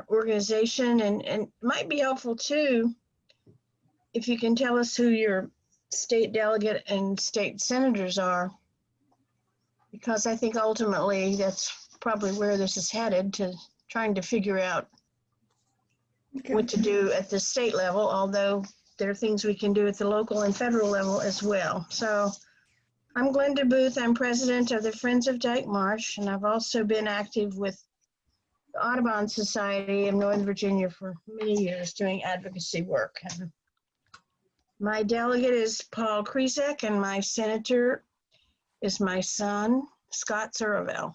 your organization, and it might be helpful too if you can tell us who your state delegate and state senators are, because I think ultimately that's probably where this is headed, to trying to figure out what to do at the state level, although there are things we can do at the local and federal level as well. So I'm Glenda Booth. I'm president of the Friends of Dyke Marsh, and I've also been active with the Audubon Society of Northern Virginia for many years doing advocacy work. And my delegate is Paul Krizek, and my senator is my son, Scott Surville.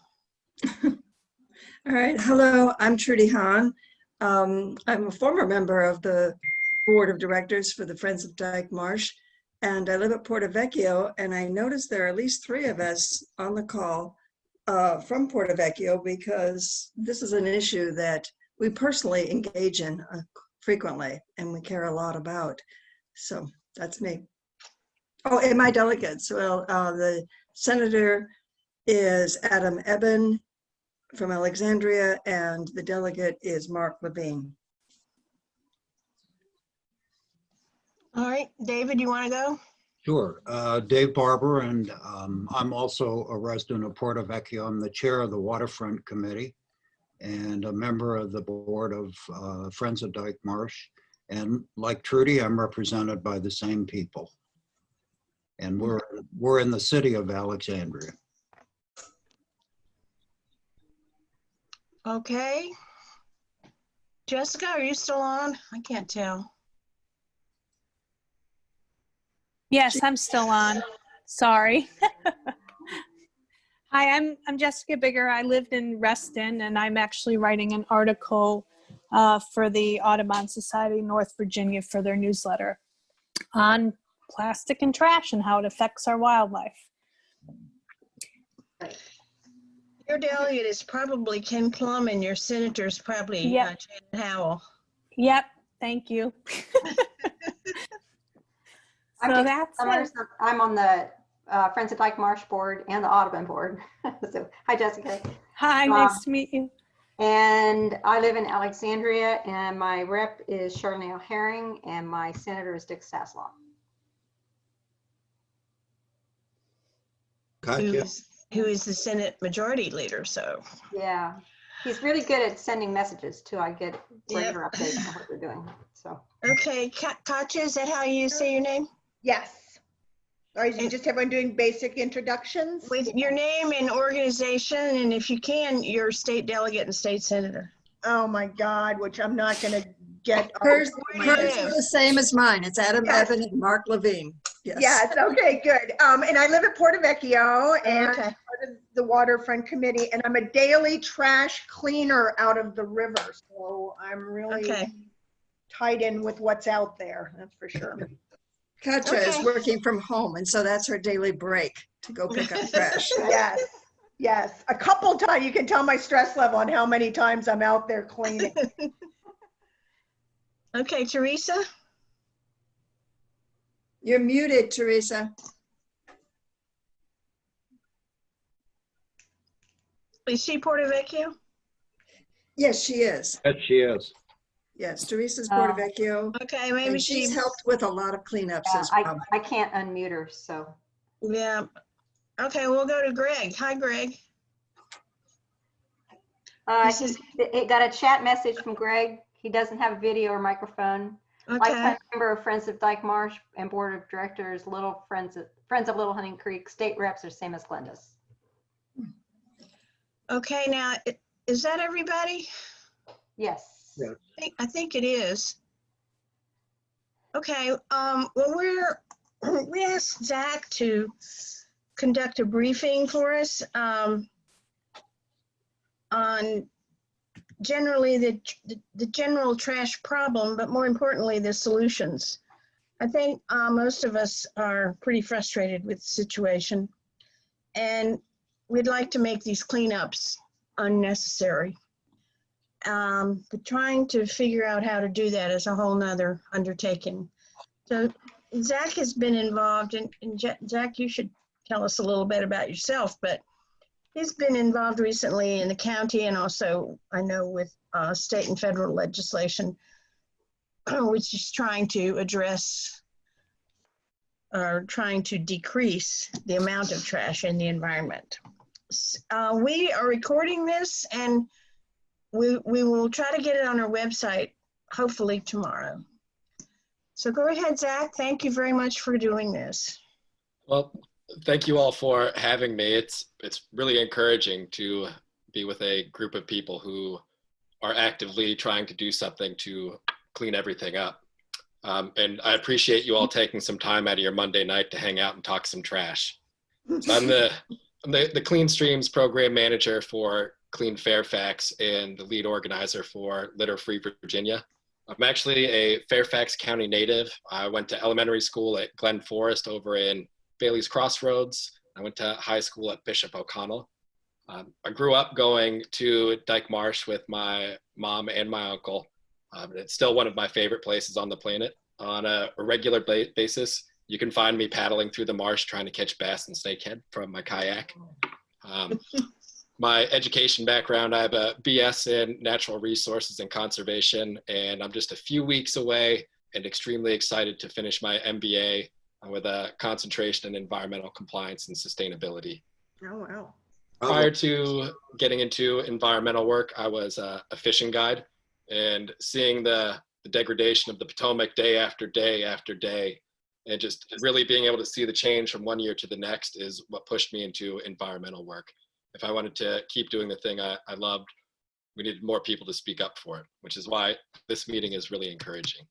All right, hello, I'm Trudy Hahn. I'm a former member of the board of directors for the Friends of Dyke Marsh, and I live at Porto Vecchio, and I noticed there are at least 3 of us on the call from Porto Vecchio, because this is an issue that we personally engage in frequently and we care a lot about. So that's me. Oh, and my delegates. Well, the senator is Adam Eben from Alexandria, and the delegate is Mark Levine. All right, David, you want to go? Sure. Dave Barber, and I'm also a resident of Porto Vecchio. I'm the chair of the Waterfront Committee and a member of the board of Friends of Dyke Marsh. And like Trudy, I'm represented by the same people. And we're in the city of Alexandria. Okay. Jessica, are you still on? I can't tell. Yes, I'm still on. Sorry. Hi, I'm Jessica Bigger. I lived in Reston, and I'm actually writing an article for the Audubon Society North Virginia for their newsletter on plastic and trash and how it affects our wildlife. Your delegate is probably Ken Plum, and your senator is probably Yep. Jan Howell. Yep, thank you. So that's it. I'm on the Friends of Dyke Marsh board and the Audubon board. So, hi, Jessica. Hi, nice to meet you. And I live in Alexandria, and my rep is Charlene Herring, and my senator is Dick Sasloff. Who is the Senate Majority Leader, so. Yeah, he's really good at sending messages too. I get regular updates on what they're doing. So. Okay, Katya, is that how you say your name? Yes. Or is you just everyone doing basic introductions? With your name and organization, and if you can, your state delegate and state senator. Oh my God, which I'm not going to get. Hers is the same as mine. It's Adam Eben and Mark Levine. Yes. Yes, okay, good. And I live at Porto Vecchio, and I'm Okay. part of the Waterfront Committee, and I'm a daily trash cleaner out of the river. So I'm really tied in with what's out there, that's for sure. Katja is working from home, and so that's her daily break to go pick up trash. Yes, yes. A couple times, you can tell my stress level on how many times I'm out there cleaning. Okay, Teresa? You're muted, Teresa. Is she Porto Vecchio? Yes, she is. Yes, she is. Yes, Teresa's Porto Vecchio. Okay, maybe and she's helped with a lot of cleanups as well. I can't unmute her, so. Yeah. Okay, we'll go to Greg. Hi, Greg. He got a chat message from Greg. He doesn't have a video or microphone. Okay. Lifetime member of Friends of Dyke Marsh and board of directors, Little Friends of Little Hunting Creek. State reps are same as Glenda's. Okay, now, is that everybody? Yes. Yeah. I think it is. Okay, well, we asked Zach to conduct a briefing for us on generally the general trash problem, but more importantly, the solutions. I think most of us are pretty frustrated with the situation, and we'd like to make these cleanups unnecessary. But trying to figure out how to do that is a whole nother undertaking. So Zach has been involved, and Zach, you should tell us a little bit about yourself, but He's been involved recently in the county and also, I know, with state and federal legislation, which is trying to address or trying to decrease the amount of trash in the environment. We are recording this, and we will try to get it on our website, hopefully tomorrow. So go ahead, Zach. Thank you very much for doing this. Well, thank you all for having me. It's really encouraging to be with a group of people who are actively trying to do something to clean everything up. And I appreciate you all taking some time out of your Monday night to hang out and talk some trash. So I'm the Clean Streams program manager for Clean Fairfax and the lead organizer for Litter Free Virginia. I'm actually a Fairfax County native. I went to elementary school at Glen Forest over in Bailey's Crossroads. I went to high school at Bishop O'Connell. I grew up going to Dyke Marsh with my mom and my uncle. It's still one of my favorite places on the planet. On a regular basis, you can find me paddling through the marsh trying to catch bass and snakehead from my kayak. My education background, I have a BS in natural resources and conservation, and I'm just a few weeks away and extremely excited to finish my MBA with a concentration in environmental compliance and sustainability. Oh, wow. Prior to getting into environmental work, I was a fishing guide, and seeing the degradation of the Potomac day after day after day, and just really being able to see the change from one year to the next is what pushed me into environmental work. If I wanted to keep doing the thing I loved, we needed more people to speak up for it, which is why this meeting is really encouraging.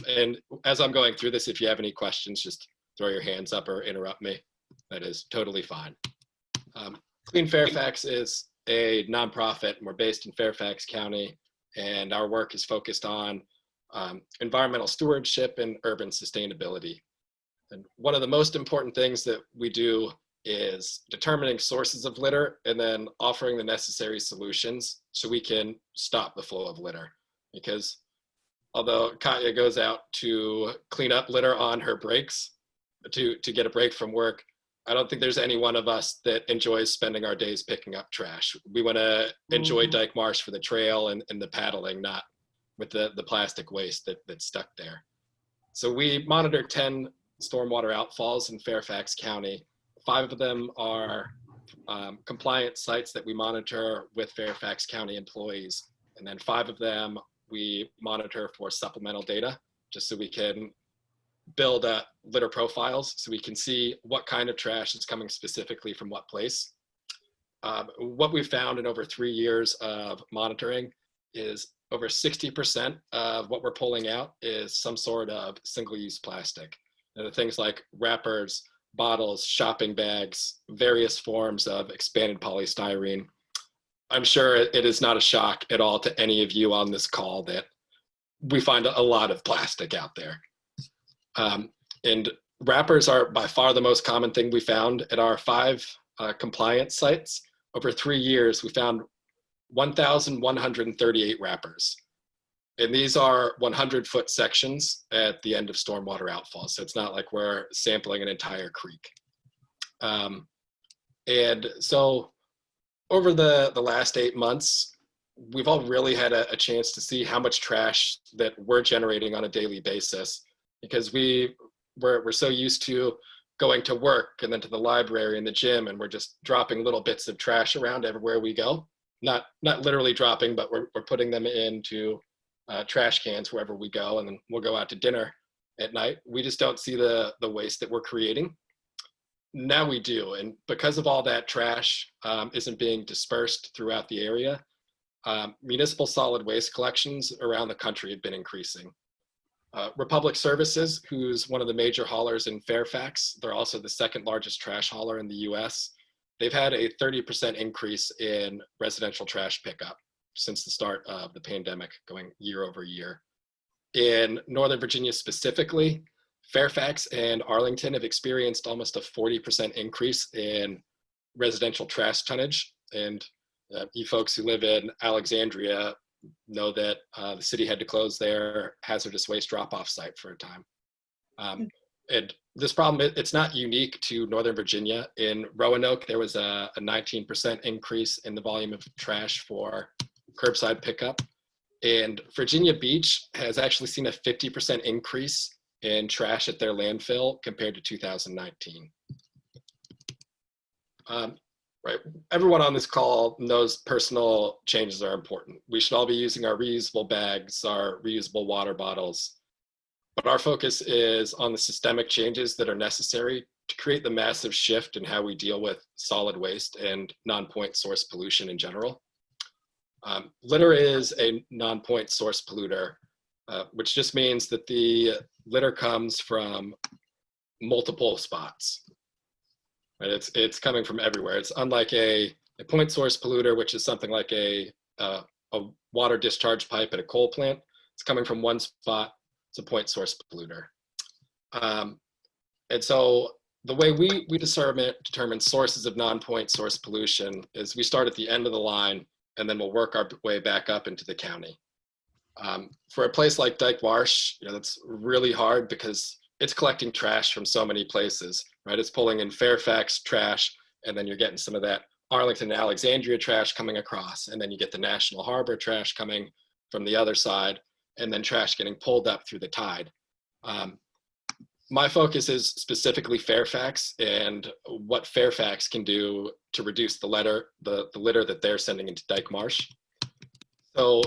And as I'm going through this, if you have any questions, just throw your hands up or interrupt me. That is totally fine. Clean Fairfax is a nonprofit, and we're based in Fairfax County, and our work is focused on environmental stewardship and urban sustainability. And one of the most important things that we do is determining sources of litter and then offering the necessary solutions so we can stop the flow of litter. Because although Katya goes out to clean up litter on her breaks, to get a break from work, I don't think there's any one of us that enjoys spending our days picking up trash. We want to enjoy Dyke Marsh for the trail and the paddling, not with the plastic waste that's stuck there. So we monitor 10 stormwater outfalls in Fairfax County. 5 of them are compliance sites that we monitor with Fairfax County employees. And then 5 of them we monitor for supplemental data, just so we can build litter profiles so we can see what kind of trash is coming specifically from what place. What we found in over 3 years of monitoring is over 60% of what we're pulling out is some sort of single-use plastic. And the things like wrappers, bottles, shopping bags, various forms of expanded polystyrene. I'm sure it is not a shock at all to any of you on this call that we find a lot of plastic out there. And wrappers are by far the most common thing we found at our 5 compliance sites. Over 3 years, we found 1,138 wrappers. And these are 100-foot sections at the end of stormwater outfalls. So it's not like we're sampling an entire creek. And so over the last 8 months, we've all really had a chance to see how much trash that we're generating on a daily basis, because we're so used to going to work and then to the library and the gym, and we're just dropping little bits of trash around everywhere we go. Not literally dropping, but we're putting them into trash cans wherever we go, and then we'll go out to dinner at night. We just don't see the waste that we're creating. Now we do, and because of all that trash isn't being dispersed throughout the area, municipal solid waste collections around the country have been increasing. Republic Services, who's one of the major haulers in Fairfax, they're also the 2nd largest trash hauler in the US. They've had a 30% increase in residential trash pickup since the start of the pandemic, going year over year. In Northern Virginia specifically, Fairfax and Arlington have experienced almost a 40% increase in residential trash tonnage. And you folks who live in Alexandria know that the city had to close their hazardous waste drop-off site for a time. And this problem, it's not unique to Northern Virginia. In Roanoke, there was a 19% increase in the volume of trash for curbside pickup. And Virginia Beach has actually seen a 50% increase in trash at their landfill compared to 2019. Right, everyone on this call knows personal changes are important. We should all be using our reusable bags, our reusable water bottles, but our focus is on the systemic changes that are necessary to create the massive shift in how we deal with solid waste and non-point source pollution in general. Litter is a non-point source polluter, which just means that the litter comes from multiple spots. Right? It's coming from everywhere. It's unlike a point source polluter, which is something like a water discharge pipe at a coal plant. It's coming from one spot. It's a point source polluter. And so the way we determine sources of non-point source pollution is we start at the end of the line, and then we'll work our way back up into the county. For a place like Dyke Marsh, that's really hard because it's collecting trash from so many places, right? It's pulling in Fairfax trash, and then you're getting some of that Arlington and Alexandria trash coming across, and then you get the National Harbor trash coming from the other side, and then trash getting pulled up through the tide. My focus is specifically Fairfax and what Fairfax can do to reduce the litter that they're sending into Dyke Marsh. So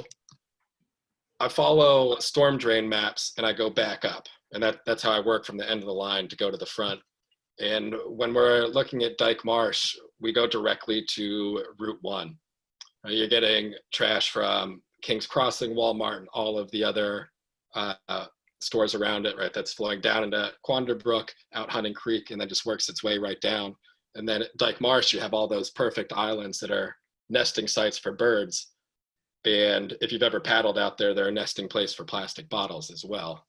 I follow storm drain maps and I go back up, and that's how I work from the end of the line to go to the front. And when we're looking at Dyke Marsh, we go directly to Route 1. You're getting trash from King's Crossing, Walmart, and all of the other stores around it, right? That's flowing down into Quander Brook, out Hunting Creek, and then just works its way right down. And then at Dyke Marsh, you have all those perfect islands that are nesting sites for birds. And if you've ever paddled out there, they're a nesting place for plastic bottles as well.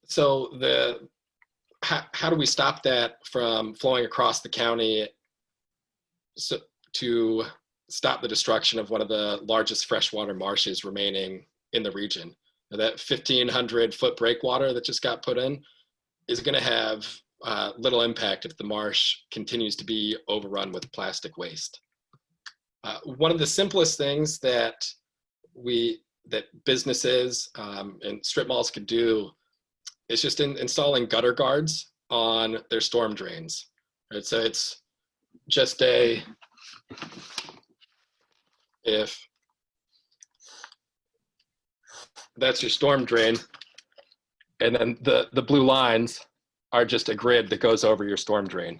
So how do we stop that from flowing across the county to stop the destruction of one of the largest freshwater marshes remaining in the region? Now, that 1,500-foot breakwater that just got put in is going to have little impact if the marsh continues to be overrun with plastic waste. One of the simplest things that businesses and strip malls could do is just installing gutter guards on their storm drains. Right? So it's just if that's your storm drain, and then the blue lines are just a grid that goes over your storm drain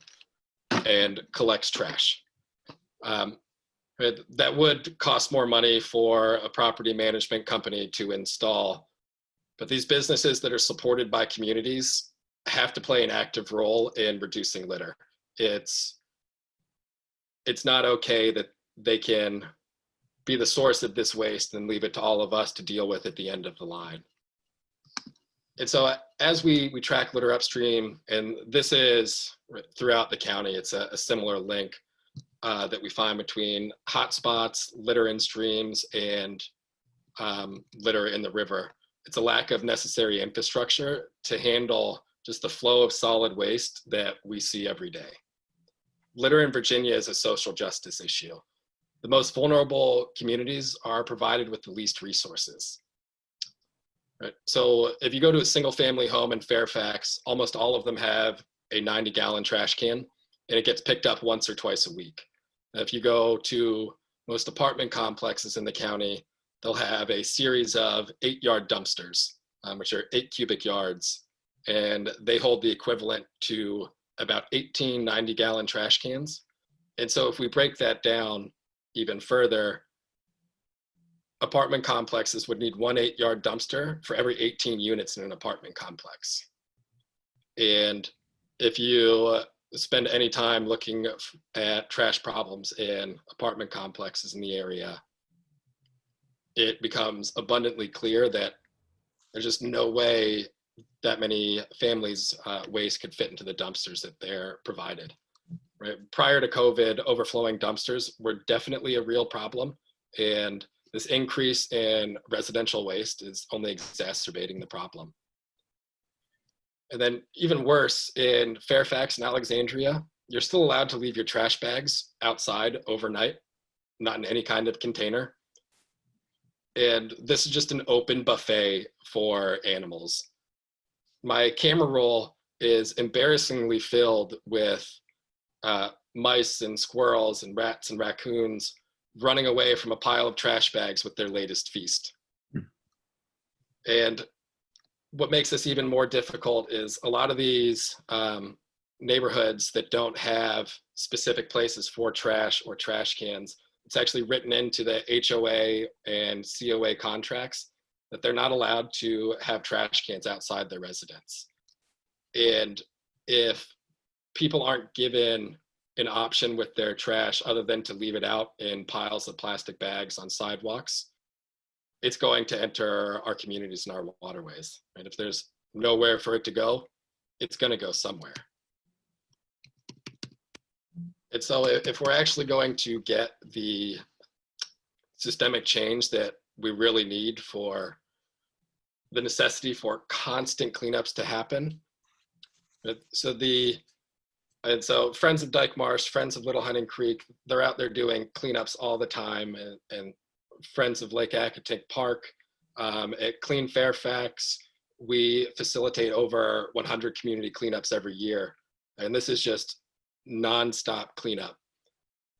and collects trash. That would cost more money for a property management company to install, but these businesses that are supported by communities have to play an active role in reducing litter. It's not okay that they can be the source of this waste and leave it to all of us to deal with at the end of the line. And so as we track litter upstream, and this is throughout the county, it's a similar link that we find between hotspots, litter in streams, and litter in the river. It's a lack of necessary infrastructure to handle just the flow of solid waste that we see every day. Litter in Virginia is a social justice issue. The most vulnerable communities are provided with the least resources. Right? So if you go to a single family home in Fairfax, almost all of them have a 90-gallon trash can, and it gets picked up once or twice a week. If you go to most apartment complexes in the county, they'll have a series of 8-yard dumpsters, which are 8 cubic yards, and they hold the equivalent to about 18 90-gallon trash cans. And so if we break that down even further, apartment complexes would need 1 8-yard dumpster for every 18 units in an apartment complex. And if you spend any time looking at trash problems in apartment complexes in the area, it becomes abundantly clear that there's just no way that many families' waste could fit into the dumpsters that they're provided. Right? Prior to COVID, overflowing dumpsters were definitely a real problem, and this increase in residential waste is only exacerbating the problem. And then even worse, in Fairfax and Alexandria, you're still allowed to leave your trash bags outside overnight, not in any kind of container. And this is just an open buffet for animals. My camera roll is embarrassingly filled with mice and squirrels and rats and raccoons running away from a pile of trash bags with their latest feast. And what makes this even more difficult is a lot of these neighborhoods that don't have specific places for trash or trash cans, it's actually written into the HOA and COA contracts that they're not allowed to have trash cans outside their residence. And if people aren't given an option with their trash other than to leave it out in piles of plastic bags on sidewalks, it's going to enter our communities and our waterways. And if there's nowhere for it to go, it's going to go somewhere. And so if we're actually going to get the systemic change that we really need for the necessity for constant cleanups to happen. So Friends of Dyke Marsh, Friends of Little Hunting Creek, they're out there doing cleanups all the time, and Friends of Lake Accotink Park, at Clean Fairfax, we facilitate over 100 community cleanups every year. And this is just nonstop cleanup.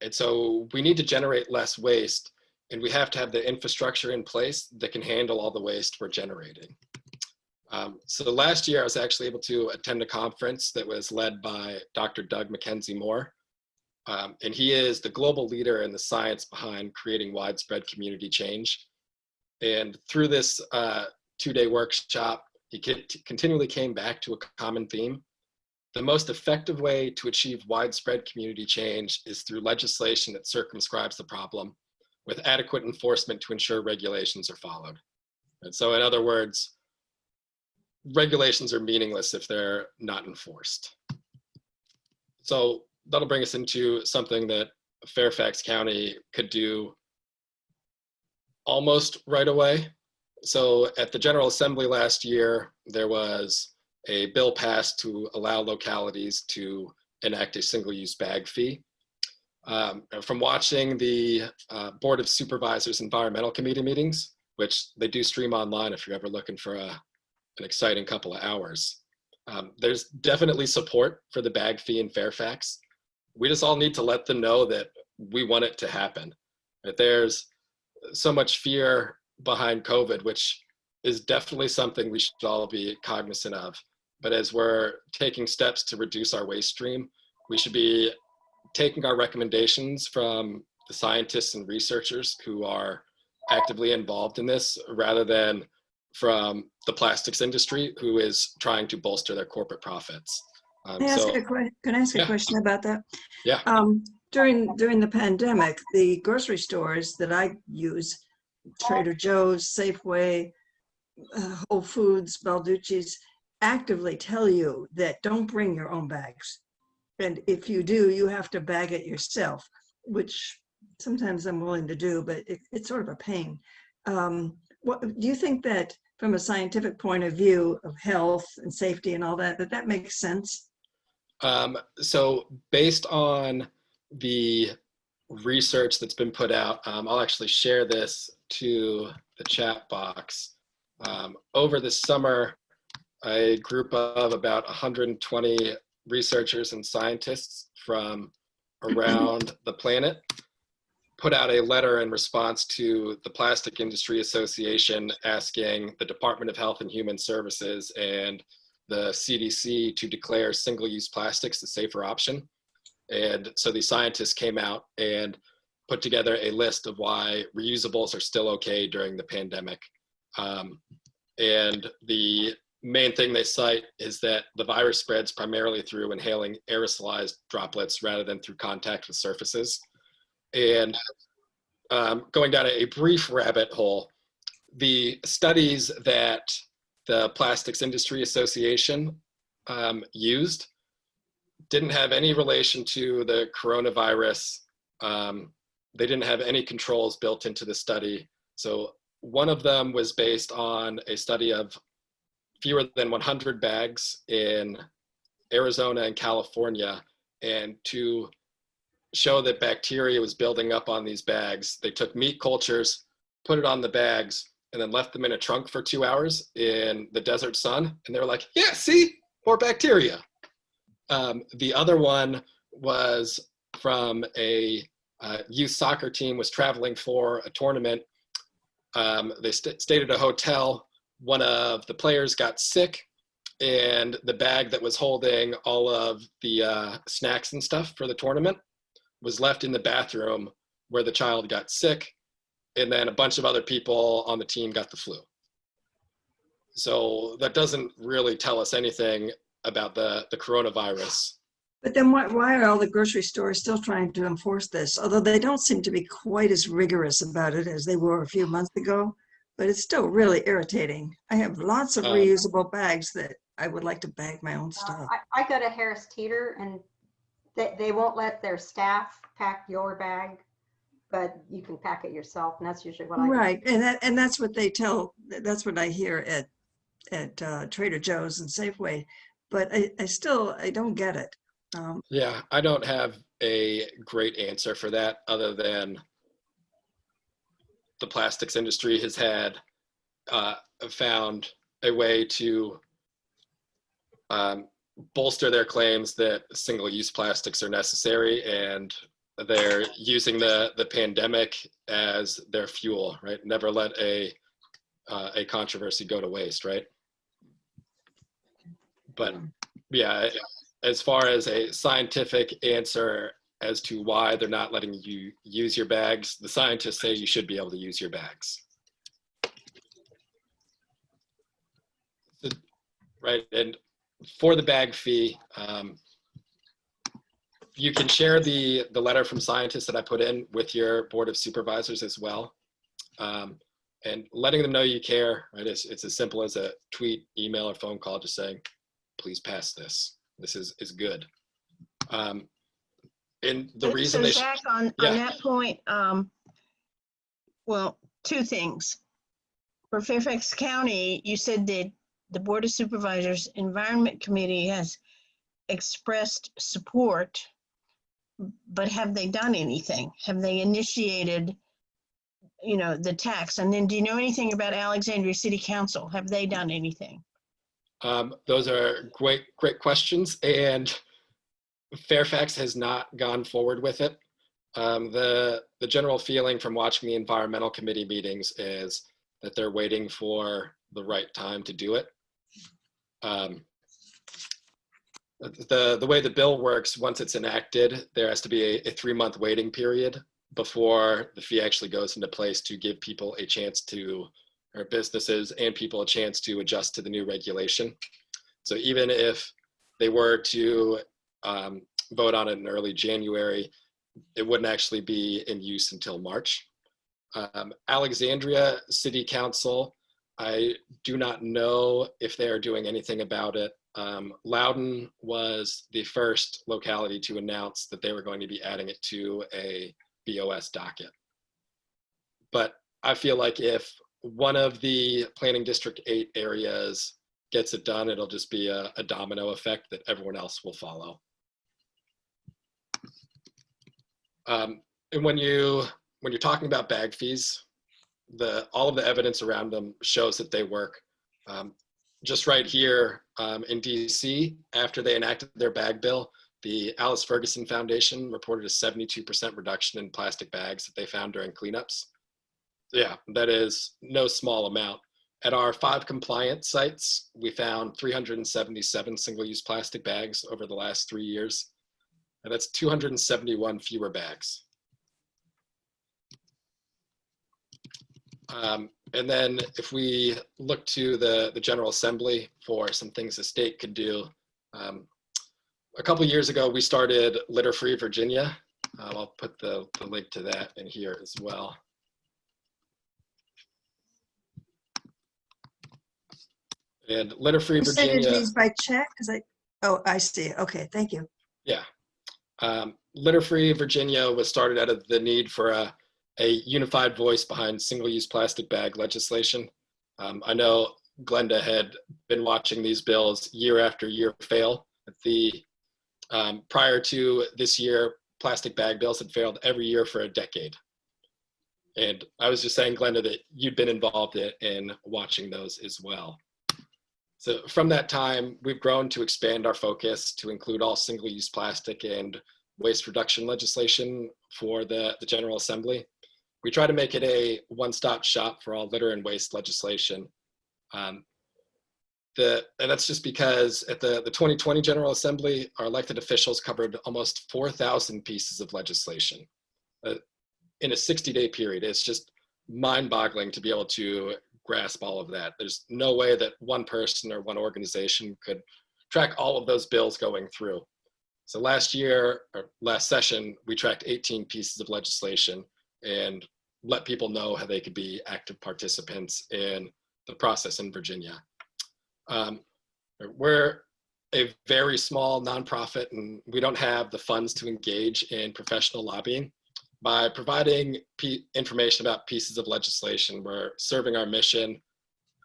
And so we need to generate less waste, and we have to have the infrastructure in place that can handle all the waste we're generating. So last year I was actually able to attend a conference that was led by Dr. Doug Mackenzie Moore. And he is the global leader in the science behind creating widespread community change. And through this 2-day workshop, he continually came back to a common theme. The most effective way to achieve widespread community change is through legislation that circumscribes the problem with adequate enforcement to ensure regulations are followed. And so in other words, regulations are meaningless if they're not enforced. So that'll bring us into something that Fairfax County could do almost right away. So at the General Assembly last year, there was a bill passed to allow localities to enact a single-use bag fee. From watching the Board of Supervisors Environmental Committee meetings, which they do stream online if you're ever looking for an exciting couple of hours, there's definitely support for the bag fee in Fairfax. We just all need to let them know that we want it to happen. That there's so much fear behind COVID, which is definitely something we should all be cognizant of. But as we're taking steps to reduce our waste stream, we should be taking our recommendations from the scientists and researchers who are actively involved in this, rather than from the plastics industry who is trying to bolster their corporate profits. Can I ask a question about that? Yeah. During the pandemic, the grocery stores that I use, Trader Joe's, Safeway, Whole Foods, Balducci's, actively tell you that don't bring your own bags. And if you do, you have to bag it yourself, which sometimes I'm willing to do, but it's sort of a pain. What do you think that from a scientific point of view of health and safety and all that, that makes sense? So based on the research that's been put out, I'll actually share this to the chat box. Over the summer, a group of about 120 researchers and scientists from around the planet put out a letter in response to the Plastic Industry Association asking the Department of Health and Human Services and the CDC to declare single-use plastics a safer option. And so the scientists came out and put together a list of why reusables are still okay during the pandemic. And the main thing they cite is that the virus spreads primarily through inhaling aerosolized droplets rather than through contact with surfaces. And going down a brief rabbit hole, the studies that the Plastics Industry Association used didn't have any relation to the coronavirus. They didn't have any controls built into the study. So one of them was based on a study of fewer than 100 bags in Arizona and California. And to show that bacteria was building up on these bags, they took meat cultures, put it on the bags, and then left them in a trunk for 2 hours in the desert sun. And they were like, yeah, see, more bacteria. The other one was from a youth soccer team was traveling for a tournament. They stayed at a hotel. One of the players got sick, and the bag that was holding all of the snacks and stuff for the tournament was left in the bathroom where the child got sick. And then a bunch of other people on the team got the flu. So that doesn't really tell us anything about the coronavirus. But then why are all the grocery stores still trying to enforce this? Although they don't seem to be quite as rigorous about it as they were a few months ago, but it's still really irritating. I have lots of reusable bags that I would like to bag my own stuff. I go to Harris Teeter, and they won't let their staff pack your bag, but you can pack it yourself, and that's usually what I do. Right, and that's what they tell. That's what I hear at Trader Joe's and Safeway. But I don't get it. Yeah, I don't have a great answer for that, other than the plastics industry has found a way to bolster their claims that single-use plastics are necessary, and they're using the pandemic as their fuel, right? Never let a controversy go to waste, right? But yeah, as far as a scientific answer as to why they're not letting you use your bags, the scientists say you should be able to use your bags. Right, and for the bag fee, you can share the letter from scientists that I put in with your board of supervisors as well. And letting them know you care, right? It's as simple as a tweet, email, or phone call, just saying, please pass this. This is good. And the reason so they Zach, on that point, well, two things. For Fairfax County, you said that the Board of Supervisors Environment Committee has expressed support, but have they done anything? Have they initiated, the tax? And then do you know anything about Alexandria City Council? Have they done anything? Those are great questions, and Fairfax has not gone forward with it. The general feeling from watching the environmental committee meetings is that they're waiting for the right time to do it. The way the bill works, once it's enacted, there has to be a 3-month waiting period before the fee actually goes into place to give people a chance to, or businesses and people a chance to adjust to the new regulation. So even if they were to vote on it in early January, it wouldn't actually be in use until March. Alexandria City Council, I do not know if they are doing anything about it. Loudoun was the first locality to announce that they were going to be adding it to a BOS docket. But I feel like if one of the Planning District 8 areas gets it done, it'll just be a domino effect that everyone else will follow. And when you're talking about bag fees, all of the evidence around them shows that they work. Just right here in DC, after they enacted their bag bill, the Alice Ferguson Foundation reported a 72% reduction in plastic bags that they found during cleanups. Yeah, that is no small amount. At our 5 compliant sites, we found 377 single-use plastic bags over the last 3 years. And that's 271 fewer bags. And then if we look to the General Assembly for some things the state could do, a couple years ago, we started Litter Free Virginia. I'll put the link to that in here as well. And Litter Free Virginia. You send these by check? Oh, I see. Okay, thank you. Yeah. Litter Free Virginia was started out of the need for a unified voice behind single-use plastic bag legislation. I know Glenda had been watching these bills year after year fail. Prior to this year, plastic bag bills had failed every year for a decade. And I was just saying, Glenda, that you'd been involved in watching those as well. So from that time, we've grown to expand our focus to include all single-use plastic and waste reduction legislation for the General Assembly. We try to make it a one-stop shop for all litter and waste legislation. And that's just because at the 2020 General Assembly, our elected officials covered almost 4,000 pieces of legislation in a 60-day period. It's just mind-boggling to be able to grasp all of that. There's no way that one person or one organization could track all of those bills going through. So last session, we tracked 18 pieces of legislation and let people know how they could be active participants in the process in Virginia. We're a very small nonprofit and we don't have the funds to engage in professional lobbying. By providing information about pieces of legislation, we're serving our mission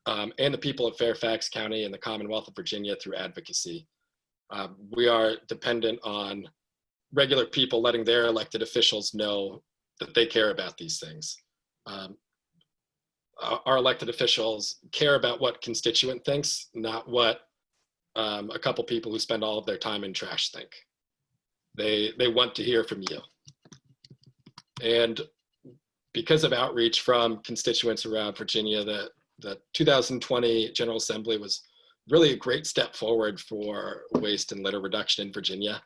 and the people of Fairfax County and the Commonwealth of Virginia through advocacy. We are dependent on regular people letting their elected officials know that they care about these things. Our elected officials care about what constituent thinks, not what a couple people who spend all of their time in trash think. They want to hear from you. And because of outreach from constituents around Virginia, the 2020 General Assembly was really a great step forward for waste and litter reduction in Virginia.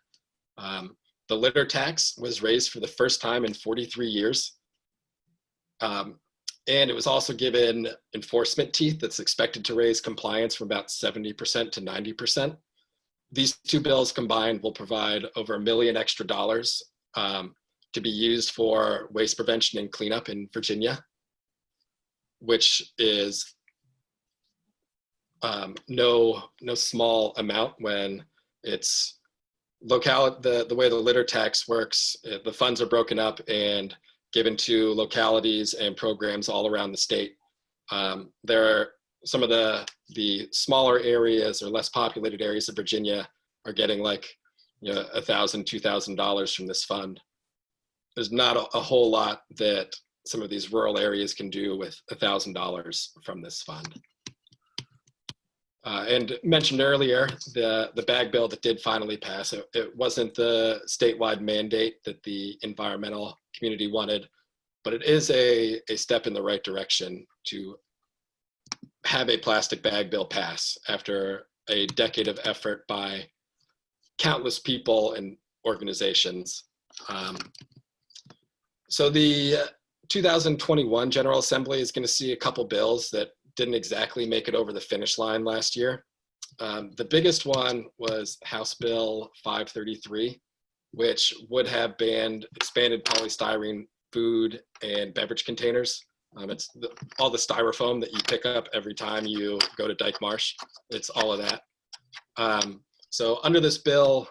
The litter tax was raised for the first time in 43 years. And it was also given enforcement teeth that's expected to raise compliance from about 70% to 90%. These two bills combined will provide over $1 million extra to be used for waste prevention and cleanup in Virginia, which is no small amount when it's the way the litter tax works. The funds are broken up and given to localities and programs all around the state. There are some of the smaller areas or less populated areas of Virginia are getting like $1,000, $2,000 from this fund. There's not a whole lot that some of these rural areas can do with $1,000 from this fund. And mentioned earlier, the bag bill that did finally pass, it wasn't the statewide mandate that the environmental community wanted, but it is a step in the right direction to have a plastic bag bill pass after a decade of effort by countless people and organizations. So the 2021 General Assembly is going to see a couple bills that didn't exactly make it over the finish line last year. The biggest one was House Bill 533, which would have banned expanded polystyrene food and beverage containers. It's all the styrofoam that you pick up every time you go to Dyke Marsh. It's all of that. So under this bill,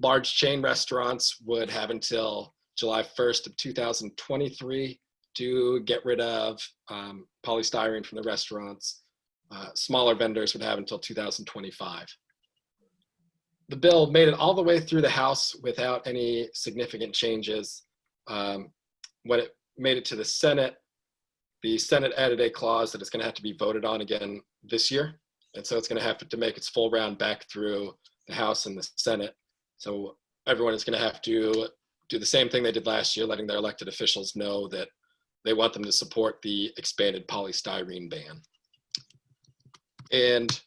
large chain restaurants would have until July 1st of 2023 to get rid of polystyrene from the restaurants. Smaller vendors would have until 2025. The bill made it all the way through the House without any significant changes. When it made it to the Senate added a clause that it's going to have to be voted on again this year. And so it's going to have to make its full round back through the House and the Senate. So everyone is going to have to do the same thing they did last year, letting their elected officials know that they want them to support the expanded polystyrene ban. And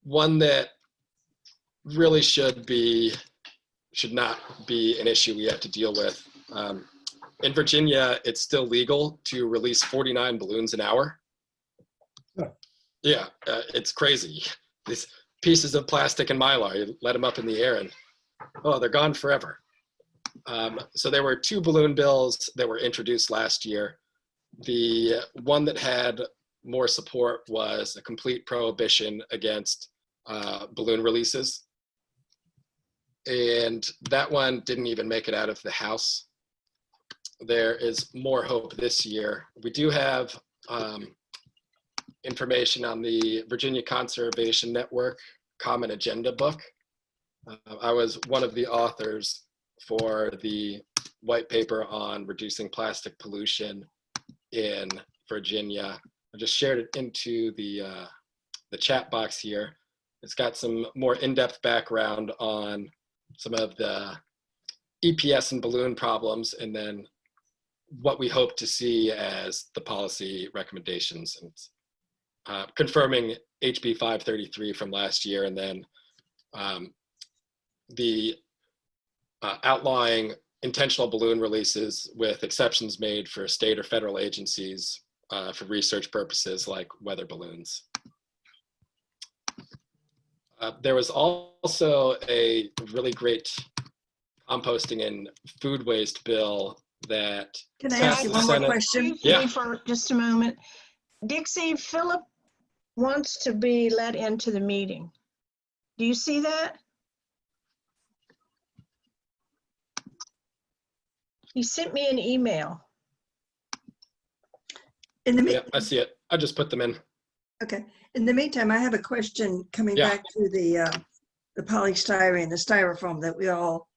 one that really should not be an issue we have to deal with. In Virginia, it's still legal to release 49 balloons an hour. Yeah, it's crazy. These pieces of plastic and mylar, you let them up in the air and, oh, they're gone forever. So there were two balloon bills that were introduced last year. The one that had more support was a complete prohibition against balloon releases. And that one didn't even make it out of the House. There is more hope this year. We do have information on the Virginia Conservation Network Common Agenda book. I was one of the authors for the white paper on reducing plastic pollution in Virginia. I just shared it into the chat box here. It's got some more in-depth background on some of the EPS and balloon problems, and then what we hope to see as the policy recommendations, and confirming HB 533 from last year, and then the outlawing intentional balloon releases with exceptions made for state or federal agencies for research purposes like weather balloons. There was also a really great composting and food waste bill that Can I ask you one more question? Yeah. For just a moment. Dixie, Philip wants to be let into the meeting. Do you see that? He sent me an email. In the Yeah, I see it. I just put them in. Okay. In the meantime, I have a question coming Yeah. back to the polystyrene, the styrofoam that we all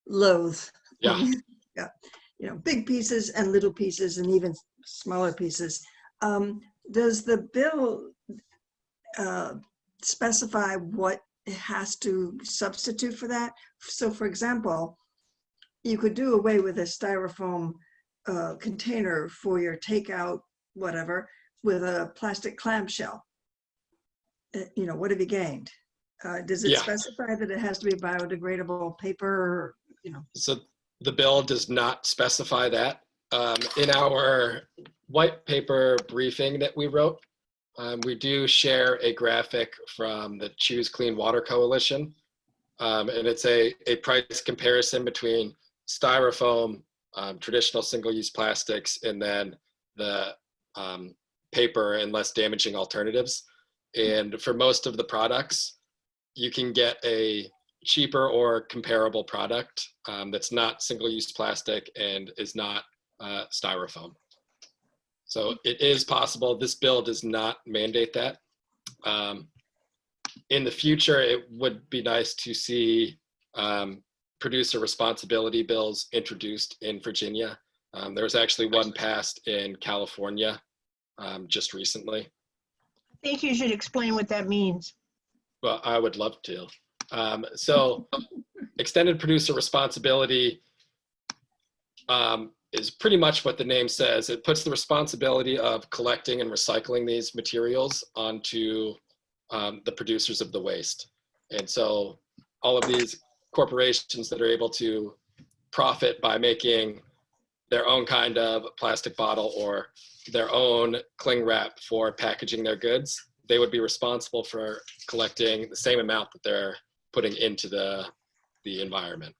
loathe. Yeah. Yeah. You know, big pieces and little pieces and even smaller pieces. Does the bill specify what it has to substitute for that? So, for example, you could do away with a styrofoam container for your takeout, whatever, with a plastic clamshell. You know, what have you gained? Does it Yeah. specify that it has to be biodegradable paper, or, you know? So the bill does not specify that. In our white paper briefing that we wrote, we do share a graphic from the Choose Clean Water Coalition. And it's a price comparison between styrofoam, traditional single-use plastics, and then the paper and less damaging alternatives. And for most of the products, you can get a cheaper or comparable product that's not single-use plastic and is not styrofoam. So it is possible. This bill does not mandate that. In the future, it would be nice to see producer responsibility bills introduced in Virginia. There was actually one passed in California just recently. I think you should explain what that means. Well, I would love to. So extended producer responsibility is pretty much what the name says. It puts the responsibility of collecting and recycling these materials onto the producers of the waste. And so all of these corporations that are able to profit by making their own kind of plastic bottle or their own cling wrap for packaging their goods, they would be responsible for collecting the same amount that they're putting into the environment.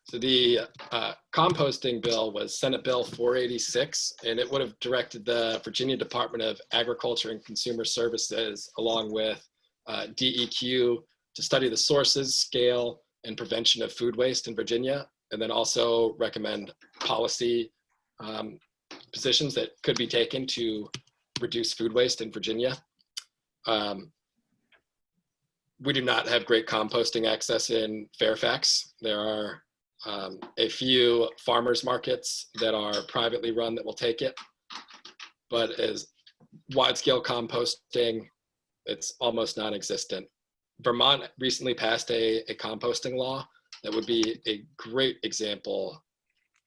So the composting bill was Senate Bill 486, and it would have directed the Virginia Department of Agriculture and Consumer Services along with DEQ to study the sources, scale, and prevention of food waste in Virginia, and then also recommend policy positions that could be taken to reduce food waste in Virginia. We do not have great composting access in Fairfax. There are a few farmers markets that are privately run that will take it, but as wide-scale composting, it's almost non-existent. Vermont recently passed a composting law that would be a great example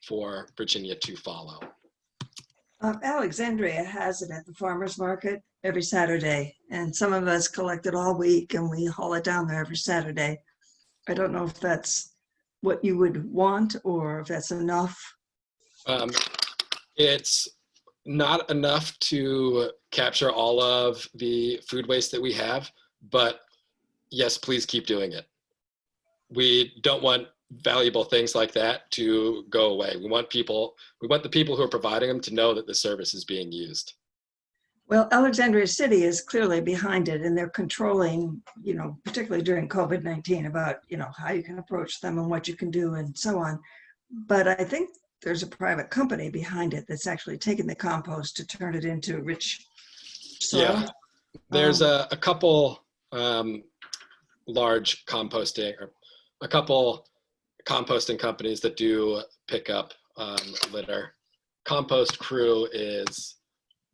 for Virginia to follow. Alexandria has it at the farmer's market every Saturday, and some of us collect it all week and we haul it down there every Saturday. I don't know if that's what you would want or if that's enough. It's not enough to capture all of the food waste that we have, but yes, please keep doing it. We don't want valuable things like that to go away. We want the people who are providing them to know that the service is being used. Well, Alexandria City is clearly behind it, and they're controlling, you know, particularly during COVID-19 about, you know, how you can approach them and what you can do and so on. but I think there's a private company behind it that's actually taking the compost to turn it into rich soil. Yeah, there's a couple large composting, or a couple composting companies that do pick up litter. Compost Crew is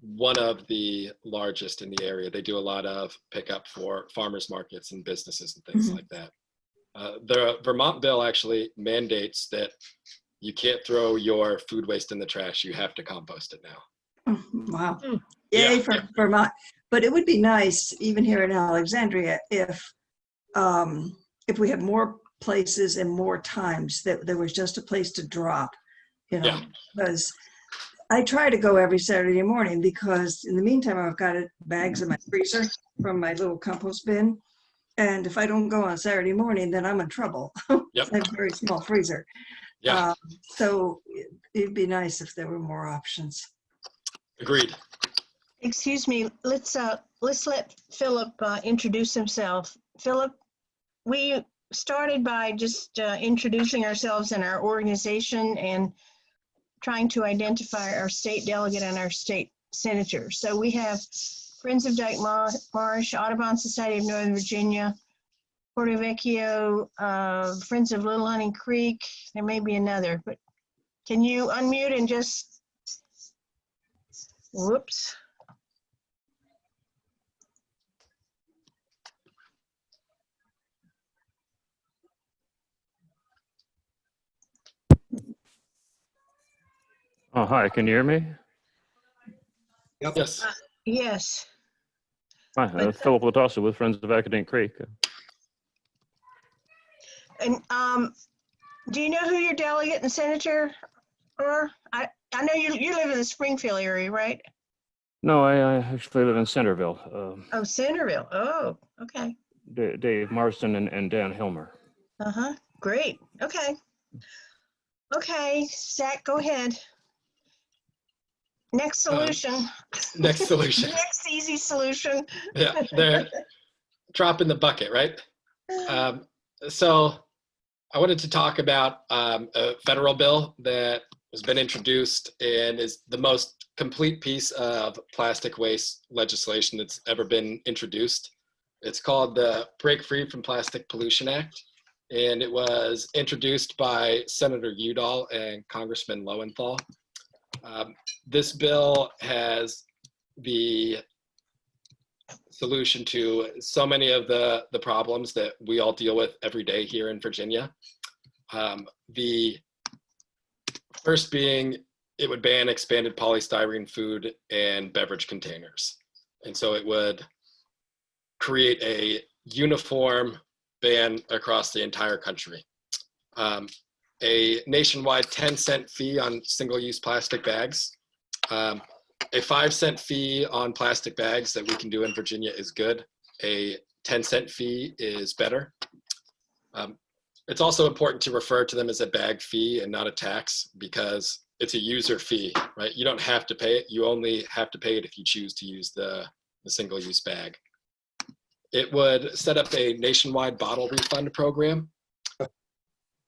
one of the largest in the area. They do a lot of pickup for farmers markets and businesses and things like that. The Vermont bill actually mandates that you can't throw your food waste in the trash. You have to compost it now. Oh, wow. Yay for Vermont. But it would be nice, even here in Alexandria, if we had more places and more times that there was just a place to drop, you know, because I try to go every Saturday morning, because in the meantime, I've got bags in my freezer from my little compost bin. And if I don't go on Saturday morning, then I'm in trouble. Yep. I have a very small freezer. Yeah. So it'd be nice if there were more options. Agreed. Excuse me, let's let Philip introduce himself. Philip, we started by just introducing ourselves and our organization and trying to identify our state delegate and our state senator. So we have Friends of Dyke Marsh, Audubon Society of Northern Virginia, Porto Vecchio, Friends of Little Hunting Creek. There may be another, but can you unmute and just, whoops. Oh, hi, can you hear me? Yep. Yes. Yes. Hi, Philip Latassa with Friends of Academic Creek. And do you know who your delegate and senator are? I know you live in the Springfield area, right? No, I actually live in Centerville. Oh, Centerville. Oh, okay. Dave Marston and Dan Hilmer. Uh-huh. Great. Okay. Okay, Zach, go ahead. Next solution. Next solution. Next easy solution. Yeah, they're dropping the bucket, right? So I wanted to talk about a federal bill that has been introduced and is the most complete piece of plastic waste legislation that's ever been introduced. It's called the Break Free from Plastic Pollution Act, and it was introduced by Senator Udall and Congressman Lowenthal. This bill has the solution to so many of the problems that we all deal with every day here in Virginia. The first being, it would ban expanded polystyrene food and beverage containers. And so it would create a uniform ban across the entire country. A nationwide 10-cent fee on single-use plastic bags. A 5-cent fee on plastic bags that we can do in Virginia is good. A 10-cent fee is better. It's also important to refer to them as a bag fee and not a tax, because it's a user fee, right? You don't have to pay it. You only have to pay it if you choose to use the single-use bag. It would set up a nationwide bottle refund program.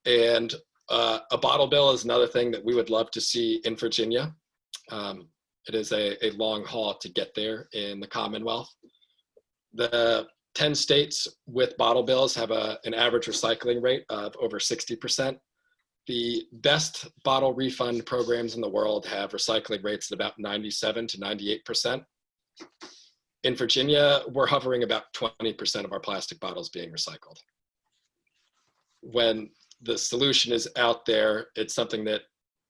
And a bottle bill is another thing that we would love to see in Virginia. It is a long haul to get there in the Commonwealth. The 10 states with bottle bills have an average recycling rate of over 60%. The best bottle refund programs in the world have recycling rates at about 97 to 98%. In Virginia, we're hovering about 20% of our plastic bottles being recycled. When the solution is out there, it's something that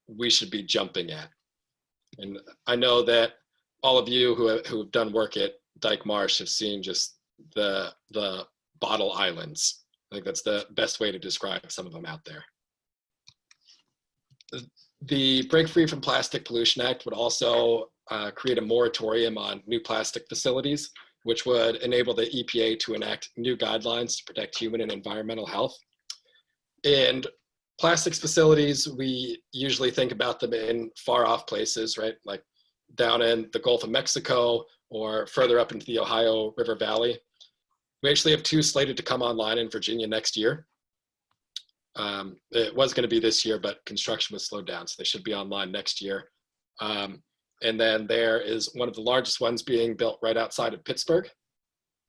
we should be jumping at. And I know that all of you who have done work at Dyke Marsh have seen just the bottle islands. I think that's the best way to describe some of them out there. The Break Free from Plastic Pollution Act would also create a moratorium on new plastic facilities, which would enable the EPA to enact new guidelines to protect human and environmental health. And plastics facilities, we usually think about them in far off places, right? Like down in the Gulf of Mexico or further up into the Ohio River Valley. We actually have 2 slated to come online in Virginia next year. It was going to be this year, but construction was slowed down, so they should be online next year. And then there is one of the largest ones being built right outside of Pittsburgh,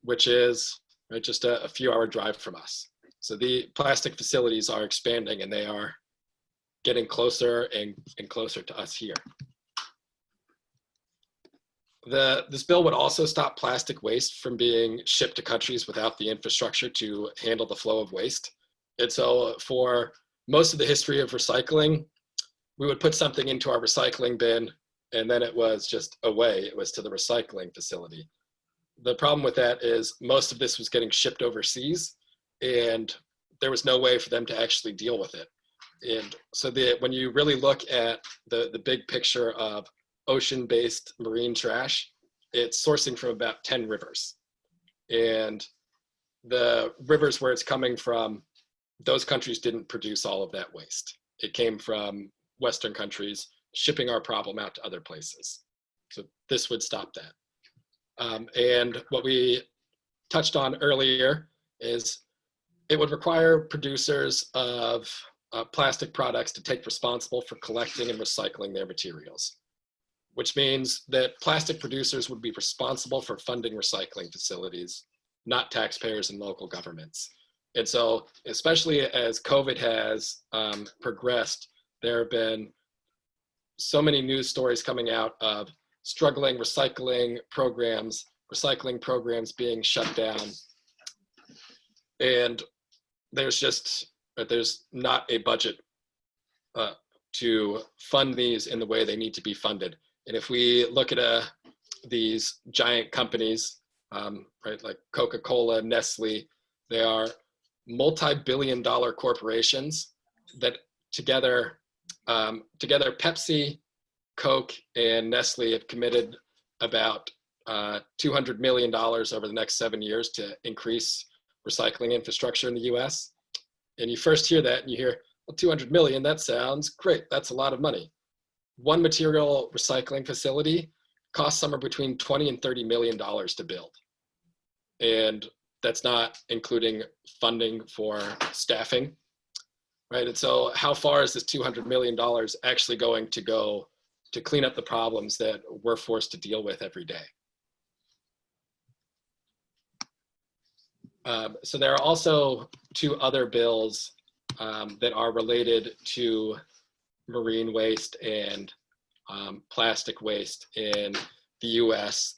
which is right, just a few-hour drive from us. So the plastic facilities are expanding, and they are getting closer and closer to us here. This bill would also stop plastic waste from being shipped to countries without the infrastructure to handle the flow of waste. And so for most of the history of recycling, we would put something into our recycling bin, and then it was just away. It was to the recycling facility. The problem with that is most of this was getting shipped overseas, and there was no way for them to actually deal with it. And so when you really look at the big picture of ocean-based marine trash, it's sourcing from about 10 rivers. And the rivers where it's coming from, those countries didn't produce all of that waste. It came from Western countries shipping our problem out to other places. So this would stop that. And what we touched on earlier is it would require producers of plastic products to take responsible for collecting and recycling their materials, which means that plastic producers would be responsible for funding recycling facilities, not taxpayers and local governments. And so, especially as COVID has progressed, there have been so many news stories coming out of struggling recycling programs being shut down. And there's not a budget to fund these in the way they need to be funded. And if we look at these giant companies, right, like Coca-Cola, Nestle, they are multi-billion-dollar corporations that together Pepsi, Coke, and Nestle have committed about $200 million over the next 7 years to increase recycling infrastructure in the US. And you first hear that and you hear, well, 200 million, that sounds great. That's a lot of money. One material recycling facility costs somewhere between 20 and $30 million to build. And that's not including funding for staffing, right? And so how far is this $200 million actually going to go to clean up the problems that we're forced to deal with every day? So there are also two other bills that are related to marine waste and plastic waste in the US.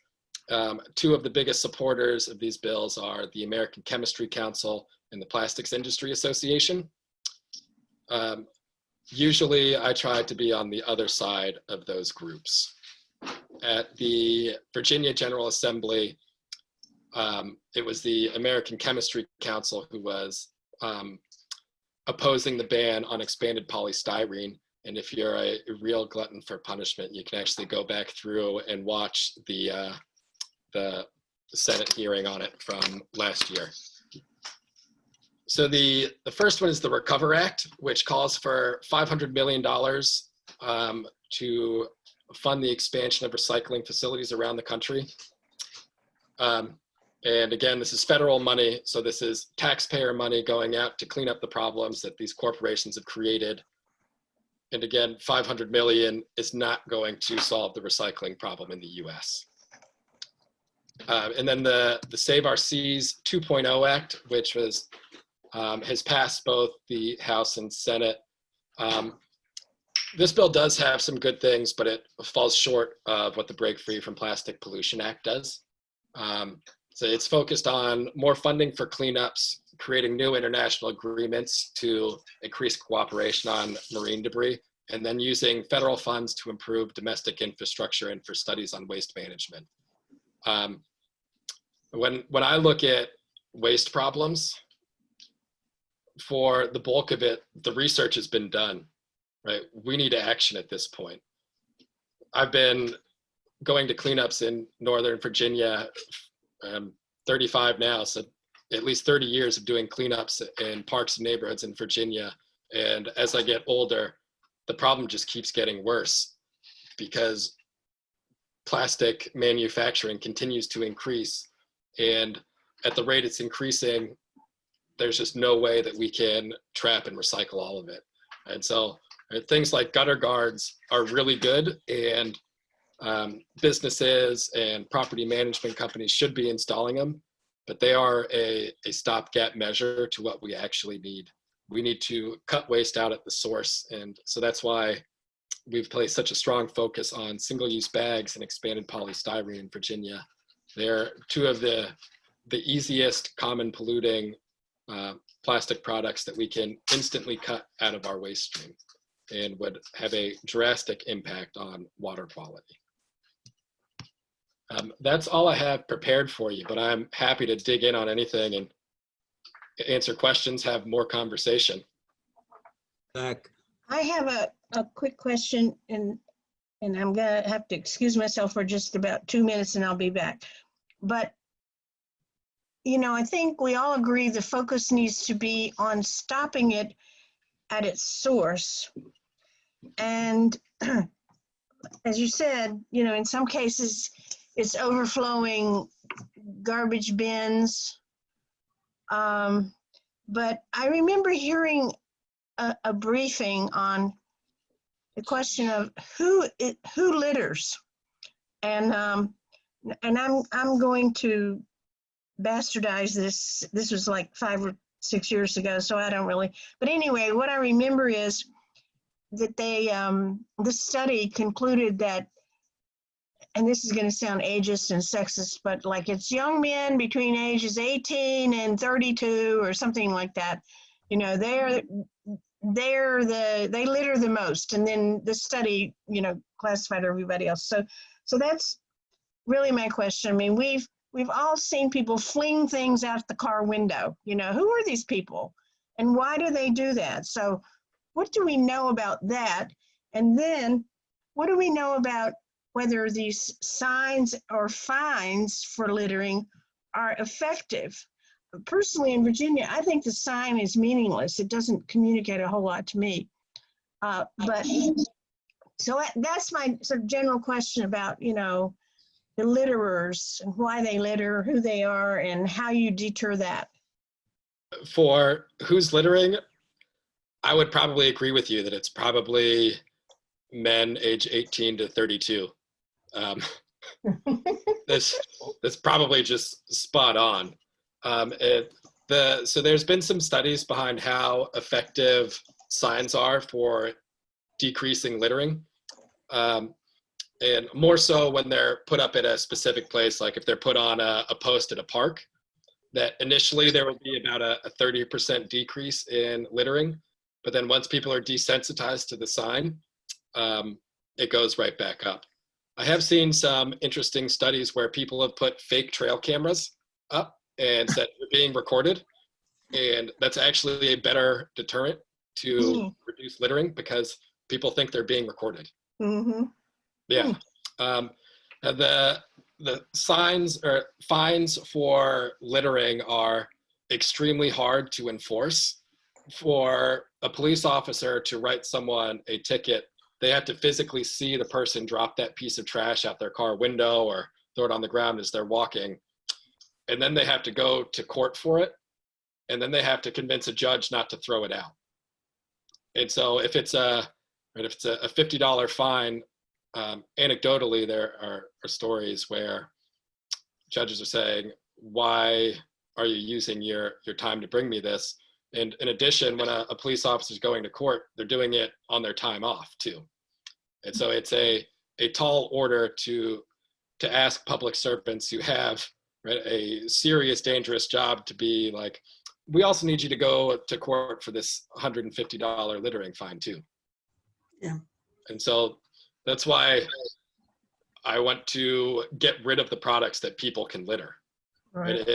Two of the biggest supporters of these bills are the American Chemistry Council and the Plastics Industry Association. Usually I try to be on the other side of those groups. At the Virginia General Assembly, it was the American Chemistry Council who was opposing the ban on expanded polystyrene. And if you're a real glutton for punishment, you can actually go back through and watch the Senate hearing on it from last year. So the first one is the Recover Act, which calls for $500 million to fund the expansion of recycling facilities around the country. And again, this is federal money, so this is taxpayer money going out to clean up the problems that these corporations have created. And again, 500 million is not going to solve the recycling problem in the US. And then the Save Our Seas 2.0 Act, which was, has passed both the House and Senate. This bill does have some good things, but it falls short of what the Break Free from Plastic Pollution Act does. So it's focused on more funding for cleanups, creating new international agreements to increase cooperation on marine debris, and then using federal funds to improve domestic infrastructure and for studies on waste management. When I look at waste problems, for the bulk of it, the research has been done, right? We need action at this point. I've been going to cleanups in Northern Virginia, 35 now, so at least 30 years of doing cleanups in parks and neighborhoods in Virginia. And as I get older, the problem just keeps getting worse because plastic manufacturing continues to increase. And at the rate it's increasing, there's just no way that we can trap and recycle all of it. And so things like gutter guards are really good, and businesses and property management companies should be installing them, but they are a stopgap measure to what we actually need. We need to cut waste out at the source. And so that's why we've placed such a strong focus on single-use bags and expanded polystyrene in Virginia. They're two of the easiest common polluting plastic products that we can instantly cut out of our waste stream and would have a drastic impact on water quality. That's all I have prepared for you, but I'm happy to dig in on anything and answer questions, have more conversation. Zach, I have a quick question, and I'm gonna have to excuse myself for just about 2 minutes and I'll be back. But, you know, I think we all agree the focus needs to be on stopping it at its source. And as you said, you know, in some cases, it's overflowing garbage bins. But I remember hearing a briefing on the question of who litters, and I'm going to bastardize this. This was like 5 or 6 years ago, so I don't really. But anyway, what I remember is that they this study concluded that, and this is going to sound ageist and sexist, but like it's young men between ages 18 and 32 or something like that. You know, they litter the most, and then the study, you know, classified everybody else. So that's really my question. I mean, we've all seen people fling things out the car window. You know, who are these people, and why do they do that? So, what do we know about that? And then, what do we know about whether these signs or fines for littering are effective? Personally, in Virginia, I think the sign is meaningless. It doesn't communicate a whole lot to me. But so that's my sort of general question about, you know, the litterers and why they litter, who they are, and how you deter that. For who's littering, I would probably agree with you that it's probably men age 18 to 32. That's probably just spot on. So there's been some studies behind how effective signs are for decreasing littering, and more so when they're put up at a specific place, like if they're put on a post at a park, that initially there will be about a 30% decrease in littering, but then once people are desensitized to the sign, it goes right back up. I have seen some interesting studies where people have put fake trail cameras up and said they're being recorded, and that's actually a better deterrent to reduce littering because people think they're being recorded. Mm-hmm. Yeah. The signs or fines for littering are extremely hard to enforce. For a police officer to write someone a ticket, they have to physically see the person drop that piece of trash out their car window or throw it on the ground as they're walking. And then they have to go to court for it. And then they have to convince a judge not to throw it out. And so if it's a $50 fine, anecdotally, there are stories where judges are saying, why are you using your time to bring me this? And in addition, when a police officer is going to court, they're doing it on their time off too. And so it's a tall order to ask public servants who have a serious, dangerous job to be like, we also need you to go to court for this $150 littering fine too. Yeah. And so that's why I want to get rid of the products that people can litter. Right.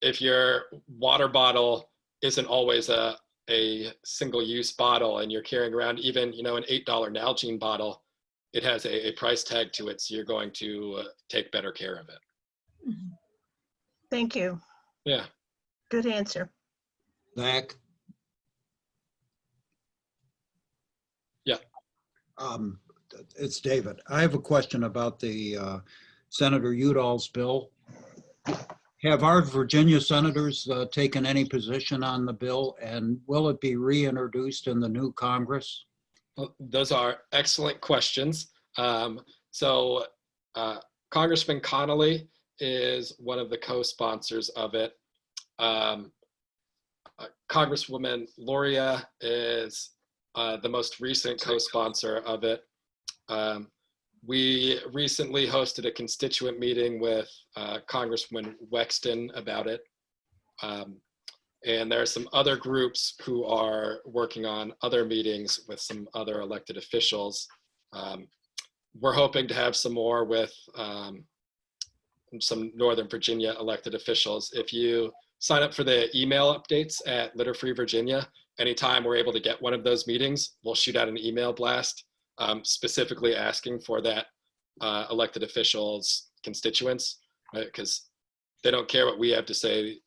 If your water bottle isn't always a single-use bottle and you're carrying around even, you know, an $8 Nalgene bottle, it has a price tag to it, so you're going to take better care of it. Thank you. Yeah. Good answer. Zach? Yeah. It's David. I have a question about the Senator Udall's bill. Have our Virginia senators taken any position on the bill, and will it be reintroduced in the new Congress? Well, those are excellent questions. So Congressman Connolly is one of the co-sponsors of it. Congresswoman Loria is the most recent co-sponsor of it. We recently hosted a constituent meeting with Congresswoman Wexton about it. And there are some other groups who are working on other meetings with some other elected officials. We're hoping to have some more with some Northern Virginia elected officials. If you sign up for the email updates at Litter Free Virginia, anytime we're able to get one of those meetings, we'll shoot out an email blast specifically asking for that elected officials' constituents, right? Because they don't care what we have to say.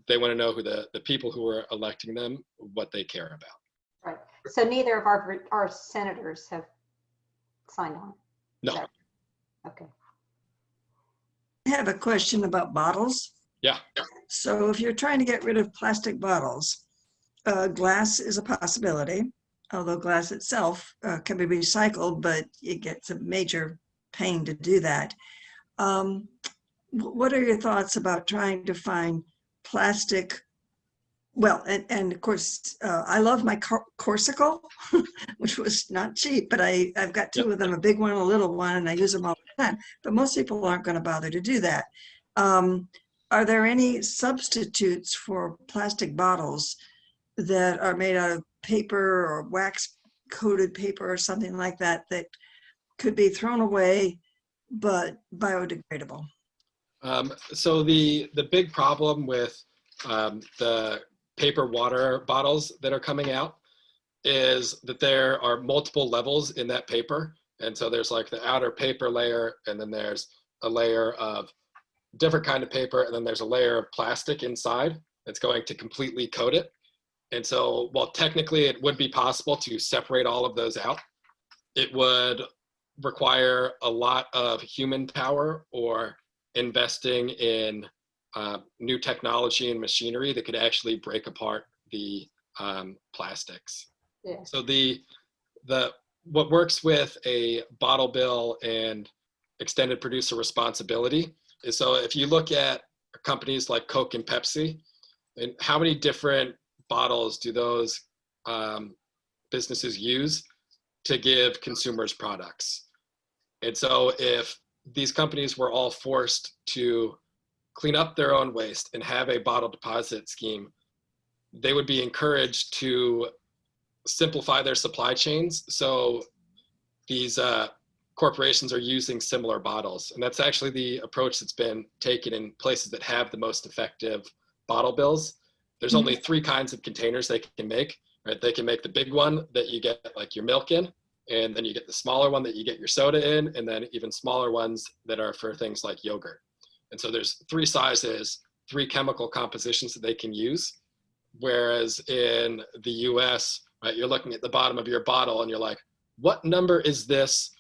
They want to know who the people who are electing them, what they care about. Right. So neither of our senators have signed on? No. Okay. I have a question about bottles. Yeah. So if you're trying to get rid of plastic bottles, glass is a possibility, although glass itself can be recycled, but it gets a major pain to do that. What are your thoughts about trying to find plastic? Well, and of course, I love my Corsicle, which was not cheap, but I've got two of them, a big one and a little one, and I use them all the time. But most people aren't going to bother to do that. Are there any substitutes for plastic bottles that are made out of paper or wax-coated paper or something like that that could be thrown away but biodegradable? So the big problem with the paper water bottles that are coming out is that there are multiple levels in that paper. And so there's like the outer paper layer, and then there's a layer of different kind of paper, and then there's a layer of plastic inside that's going to completely coat it. And so while technically it would be possible to separate all of those out, it would require a lot of human power or investing in new technology and machinery that could actually break apart the plastics. Yeah. So what works with a bottle bill and extended producer responsibility is, so if you look at companies like Coke and Pepsi, and how many different bottles do those businesses use to give consumers products? And so if these companies were all forced to clean up their own waste and have a bottle deposit scheme, they would be encouraged to simplify their supply chains. So these corporations are using similar bottles. And that's actually the approach that's been taken in places that have the most effective bottle bills. There's only 3 kinds of containers they can make, right? They can make the big one that you get like your milk in, and then you get the smaller one that you get your soda in, and then even smaller ones that are for things like yogurt. And so there's 3 sizes, 3 chemical compositions that they can use. Whereas in the US, right, you're looking at the bottom of your bottle and you're like, what number is this?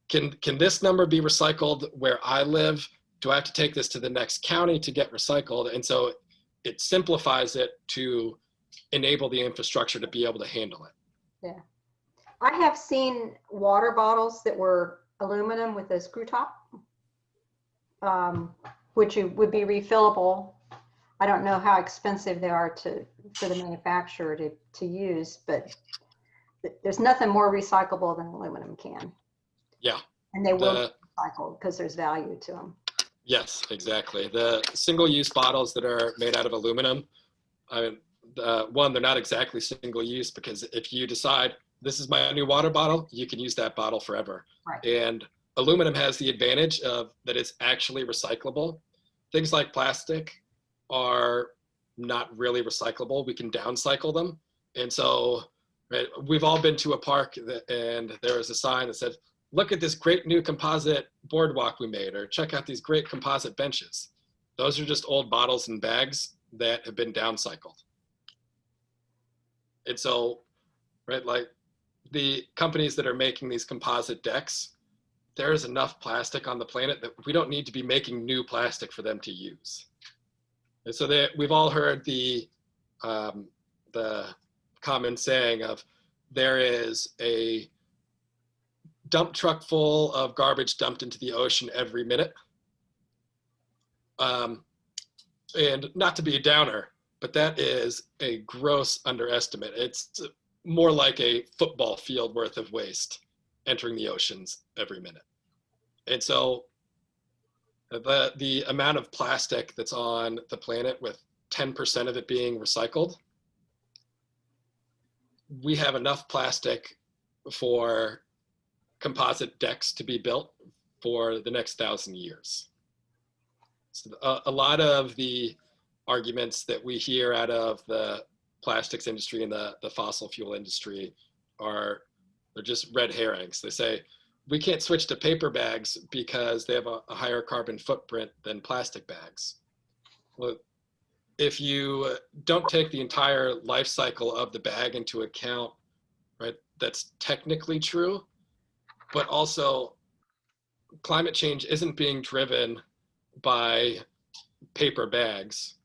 Can this number be recycled where I live? Do I have to take this to the next county to get recycled? And so it simplifies it to enable the infrastructure to be able to handle it. Yeah. I have seen water bottles that were aluminum with a screw top, which would be refillable. I don't know how expensive they are for the manufacturer to use, but there's nothing more recyclable than an aluminum can. Yeah. And they will be recycled because there's value to them. Yes, exactly. The single-use bottles that are made out of aluminum, one, they're not exactly single-use, because if you decide this is my new water bottle, you can use that bottle forever. Right. And aluminum has the advantage of that it's actually recyclable. Things like plastic are not really recyclable. We can downcycle them. And so, right, we've all been to a park and there was a sign that said, look at this great new composite boardwalk we made, or check out these great composite benches. Those are just old bottles and bags that have been downcycled. And so, right, like the companies that are making these composite decks, there is enough plastic on the planet that we don't need to be making new plastic for them to use. And so we've all heard the common saying of there is a dump truck full of garbage dumped into the ocean every minute. And not to be a downer, but that is a gross underestimate. It's more like a football field worth of waste entering the oceans every minute. And so the amount of plastic that's on the planet, with 10% of it being recycled, we have enough plastic for composite decks to be built for the next 1,000 years. So a lot of the arguments that we hear out of the plastics industry and the fossil fuel industry they're just red herrings. They say, we can't switch to paper bags because they have a higher carbon footprint than plastic bags. Well, if you don't take the entire life cycle of the bag into account, right, that's technically true, but also climate change isn't being driven by paper bags.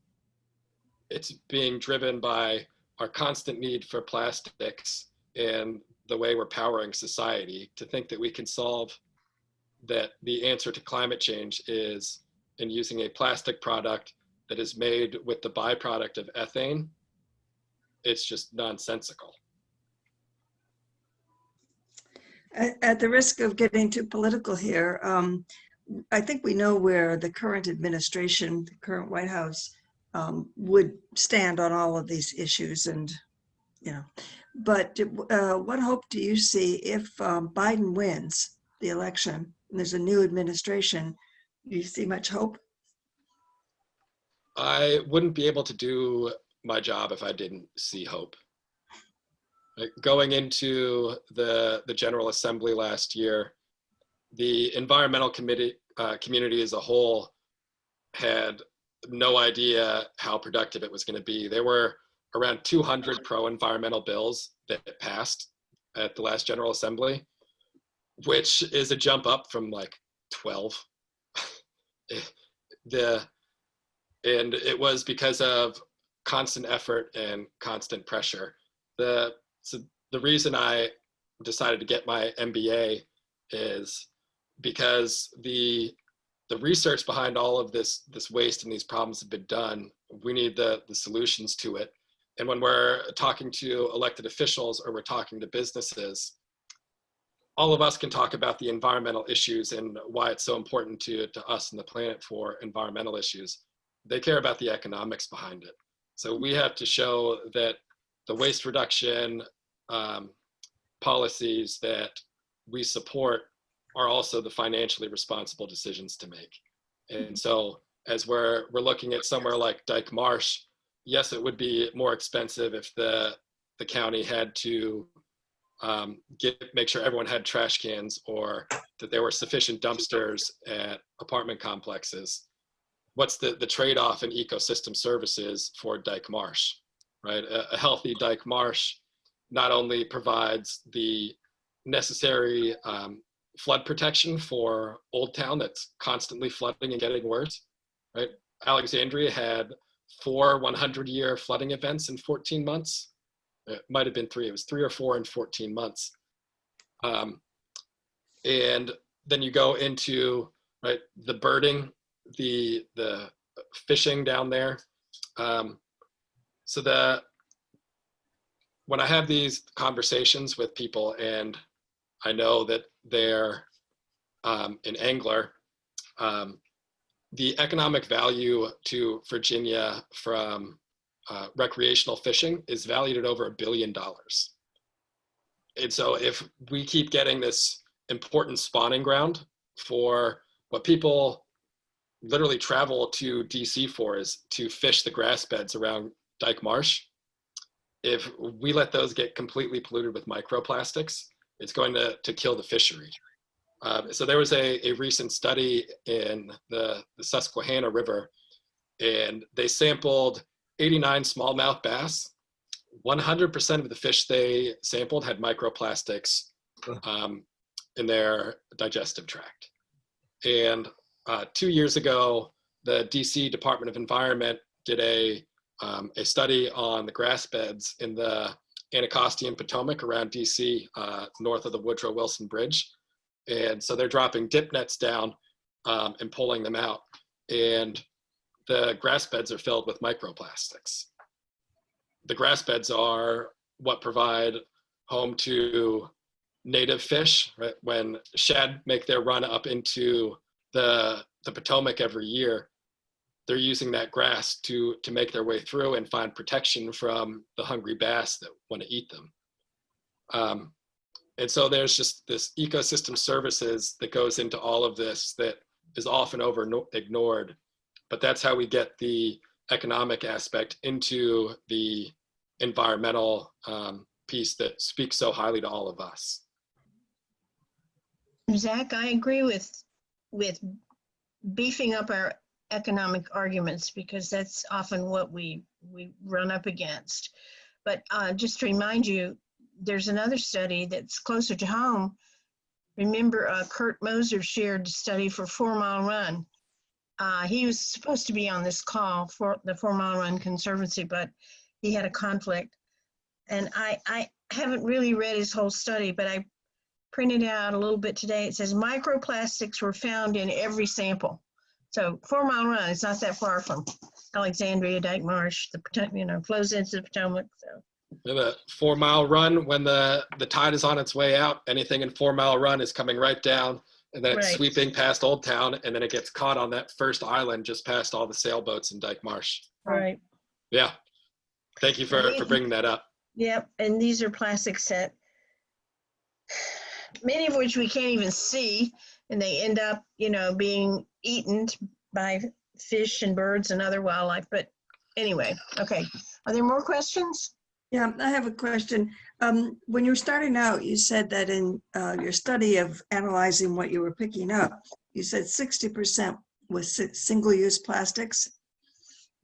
It's being driven by our constant need for plastics and the way we're powering society. To think that we can solve that, the answer to climate change is in using a plastic product that is made with the byproduct of ethane, it's just nonsensical. At the risk of getting too political here, I think we know where the current administration, the current White House, would stand on all of these issues, and but what hope do you see if Biden wins the election and there's a new administration? Do you see much hope? I wouldn't be able to do my job if I didn't see hope. Like, going into the General Assembly last year, the environmental community as a whole had no idea how productive it was going to be. There were around 200 pro-environmental bills that passed at the last General Assembly, which is a jump up from like 12. And it was because of constant effort and constant pressure. So the reason I decided to get my MBA is because the research behind all of this waste and these problems have been done. We need the solutions to it. And when we're talking to elected officials or we're talking to businesses, all of us can talk about the environmental issues and why it's so important to us and the planet for environmental issues. They care about the economics behind it. So we have to show that the waste reduction policies that we support are also the financially responsible decisions to make. And so as we're looking at somewhere like Dyke Marsh, yes, it would be more expensive if the county had to make sure everyone had trash cans or that there were sufficient dumpsters at apartment complexes. What's the trade-off in ecosystem services for Dyke Marsh, right? A healthy Dyke Marsh not only provides the necessary flood protection for Old Town that's constantly flooding and getting worse, right? Alexandria had 4 100-year flooding events in 14 months. It might have been 3, it was 3 or 4 in 14 months. And then you go into, right, the birding, the fishing down there. So when I have these conversations with people and I know that they're an angler, the economic value to Virginia from recreational fishing is valued at over $1 billion. And so if we keep getting this important spawning ground for what people literally travel to DC for, is to fish the grass beds around Dyke Marsh, if we let those get completely polluted with microplastics, it's going to kill the fishery. So there was a recent study in the Susquehanna River, and they sampled 89 smallmouth bass. 100% of the fish they sampled had microplastics in their digestive tract. And 2 years ago, the DC Department of Environment did a study on the grass beds in the Anacostia and Potomac around DC, north of the Woodrow Wilson Bridge. And so they're dropping dip nets down and pulling them out. And the grass beds are filled with microplastics. The grass beds are what provide home to native fish, right? When shad make their run up into the Potomac every year, they're using that grass to make their way through and find protection from the hungry bass that want to eat them. And so there's just this ecosystem services that goes into all of this that is often ignored, but that's how we get the economic aspect into the environmental piece that speaks so highly to all of us. Zach, I agree with beefing up our economic arguments, because that's often what we run up against. But just to remind you, there's another study that's closer to home. Remember, Kurt Moser shared a study for 4 Mile Run. He was supposed to be on this call for the 4 Mile Run Conservancy, but he had a conflict. And I haven't really read his whole study, but I printed out a little bit today. It says microplastics were found in every sample. So 4 Mile Run, it's not that far from Alexandria, Dyke, Marsh, flows into the Potomac. So. The 4 Mile Run, when the tide is on its way out, anything in 4 Mile Run is coming right down, and then it's sweeping past Old Town, and then it gets caught on that first island just past all the sailboats in Dyke Marsh. Right. Yeah. Thank you for bringing that up. Yep, and these are plastics that, many of which we can't even see, and they end up, being eaten by fish and birds and other wildlife. But anyway, okay. Are there more questions? Yeah, I have a question. When you were starting out, you said that in your study of analyzing what you were picking up, you said 60% was single-use plastics.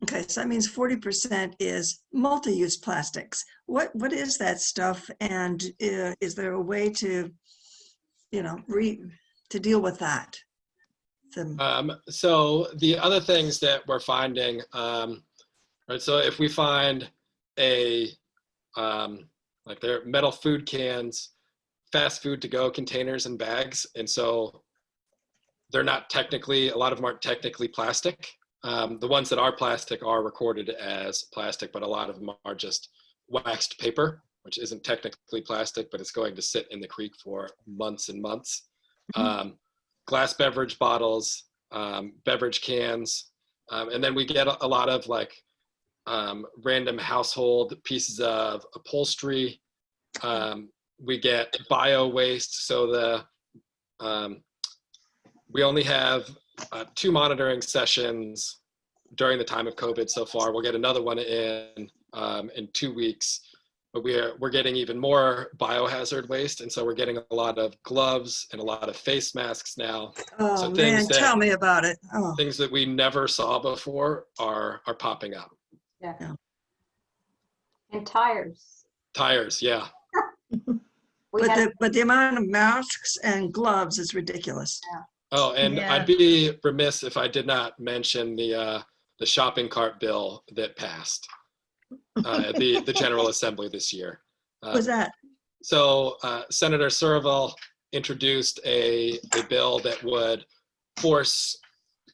Okay, so that means 40% is multi-use plastics. What is that stuff, and is there a way to, to deal with that? So the other things that we're finding, right? So if we find like they're metal food cans, fast food to go containers and bags, and so they're not technically, a lot of them aren't technically plastic. The ones that are plastic are recorded as plastic, but a lot of them are just waxed paper, which isn't technically plastic, but it's going to sit in the creek for months and months. Glass beverage bottles, beverage cans, and then we get a lot of like random household pieces of upholstery. We get bio waste, so we only have 2 monitoring sessions during the time of COVID so far. We'll get another one in 2 weeks, but we're getting even more biohazard waste, and so we're getting a lot of gloves and a lot of face masks now. Oh so man, tell me about it. Oh. Things that we never saw before are popping up. Yeah. And tires. Tires, yeah. But the amount of masks and gloves is ridiculous. Yeah. Oh, and I'd be remiss if I did not mention the shopping cart bill that passed at the General Assembly this year. What was that? So Senator Surville introduced a bill that would force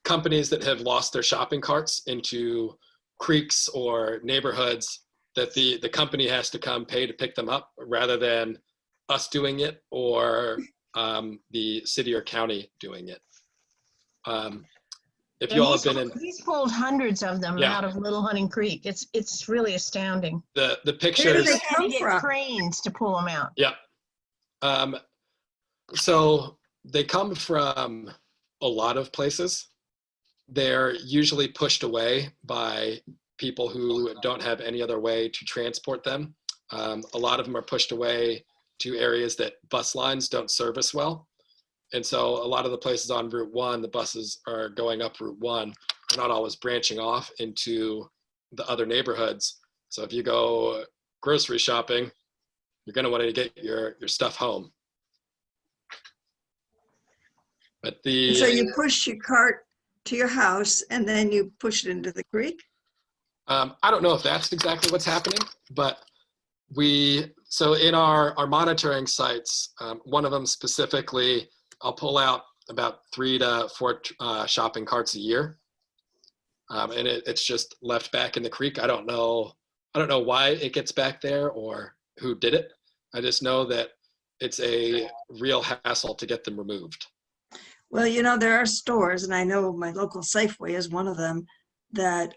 companies that have lost their shopping carts into creeks or neighborhoods, that the company has to come pay to pick them up rather than us doing it or the city or county doing it. If you all have been in, he's pulled hundreds of them out of Little Hunting Creek. It's really astounding. The pictures. Where do they come from? Cranes to pull them out. Yeah. So they come from a lot of places. They're usually pushed away by people who don't have any other way to transport them. A lot of them are pushed away to areas that bus lines don't service well. And so a lot of the places on Route 1, the buses are going up Route 1. They're not always branching off into the other neighborhoods. So if you go grocery shopping, you're going to want to get your stuff home. But so you push your cart to your house and then you push it into the creek? I don't know if that's exactly what's happening, but so in our monitoring sites, one of them specifically, I'll pull out about 3 to 4 shopping carts a year. And it's just left back in the creek. I don't know why it gets back there or who did it. I just know that it's a real hassle to get them removed. Well, you know, there are stores, and I know my local Safeway is one of them, that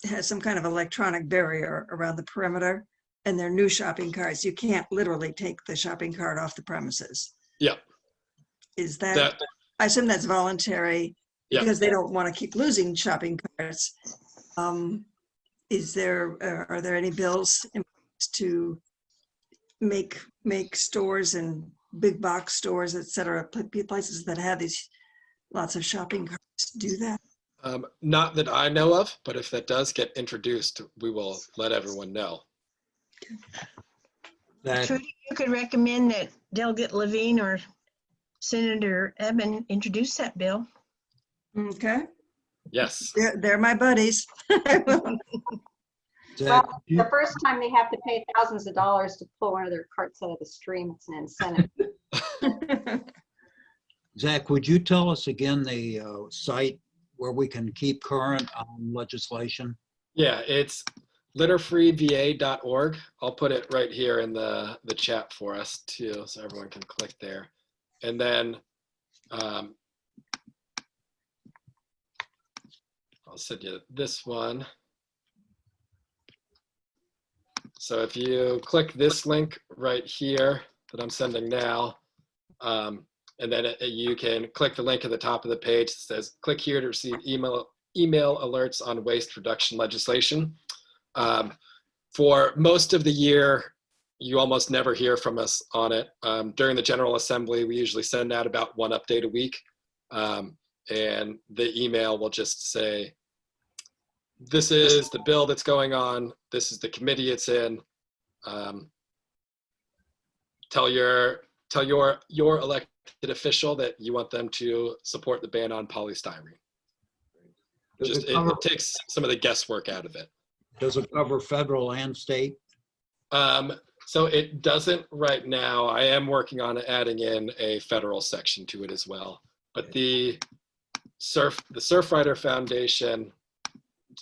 has some kind of electronic barrier around the perimeter, and they're new shopping carts. You can't literally take the shopping cart off the premises. Yeah. Is that I assume that's voluntary because they don't want to keep losing shopping carts. Are there any bills in place to make stores and big box stores, et cetera, places that have these lots of shopping carts do that? Not that I know of, but if that does get introduced, we will let everyone know. Trudy, you could recommend that Delegate Levine or Senator Eben introduce that bill. Okay. Yes. They're my buddies. Well, the first time they have to pay thousands of dollars to pull one of their carts out of the stream, it's an incentive. Zach, would you tell us again the site where we can keep current on legislation? Yeah, it's litterfreeva.org. I'll put it right here in the chat for us too, so everyone can click there. And then I'll send you this one. So if you click this link right here that I'm sending now, and then you can click the link at the top of the page that says, click here to receive email alerts on waste reduction legislation. For most of the year, you almost never hear from us on it. During the General Assembly, we usually send out about 1 update a week. And the email will just say, this is the bill that's going on. This is the committee it's in. Tell your elected official that you want them to support the ban on polystyrene. It takes some of the guesswork out of it. Does it cover federal and state? So it doesn't right now. I am working on adding in a federal section to it as well. But the Surfrider Foundation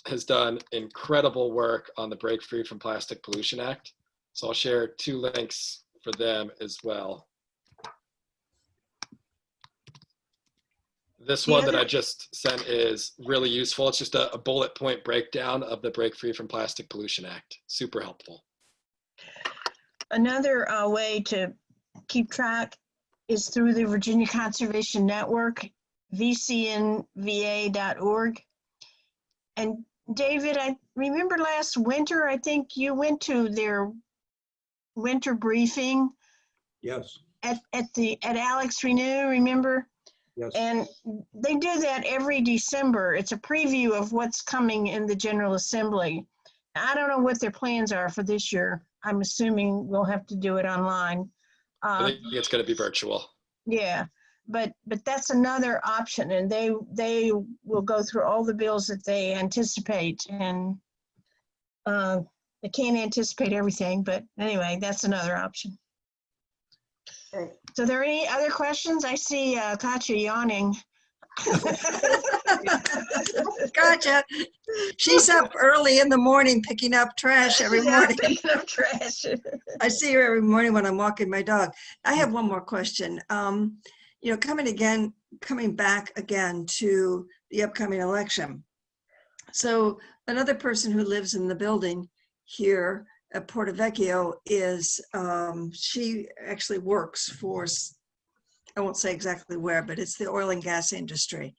has done incredible work on the Break Free from Plastic Pollution Act. So I'll share 2 links for them as well. This one that I just sent is really useful. It's just a bullet point breakdown of the Break Free from Plastic Pollution Act. Super helpful. Another way to keep track is through the Virginia Conservation Network, vcnva.org. And David, I remember last winter, I think you went to their winter briefing. Yes. At Alex Renew, remember? Yes. And they do that every December. It's a preview of what's coming in the General Assembly. I don't know what their plans are for this year. I'm assuming we'll have to do it online. I think it's going to be virtual. Yeah, but that's another option, and they will go through all the bills that they anticipate, and they can't anticipate everything, but anyway, that's another option. Okay. So are there any other questions? I see Katya yawning. Gotcha. She's up early in the morning picking up trash every morning. Picking up trash. I see her every morning when I'm walking my dog. I have one more question. You know, coming back again to the upcoming election. So another person who lives in the building here at Porto Vecchio is, she actually works for, I won't say exactly where, but it's the oil and gas industry.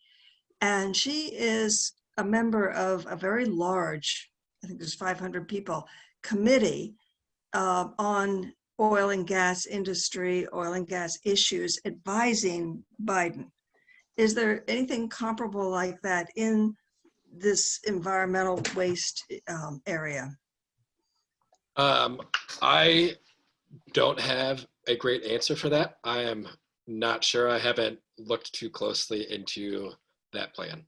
And she is a member of a very large, I think there's 500 people, committee on oil and gas industry, oil and gas issues, advising Biden. Is there anything comparable like that in this environmental waste area? I don't have a great answer for that. I am not sure. I haven't looked too closely into that plan.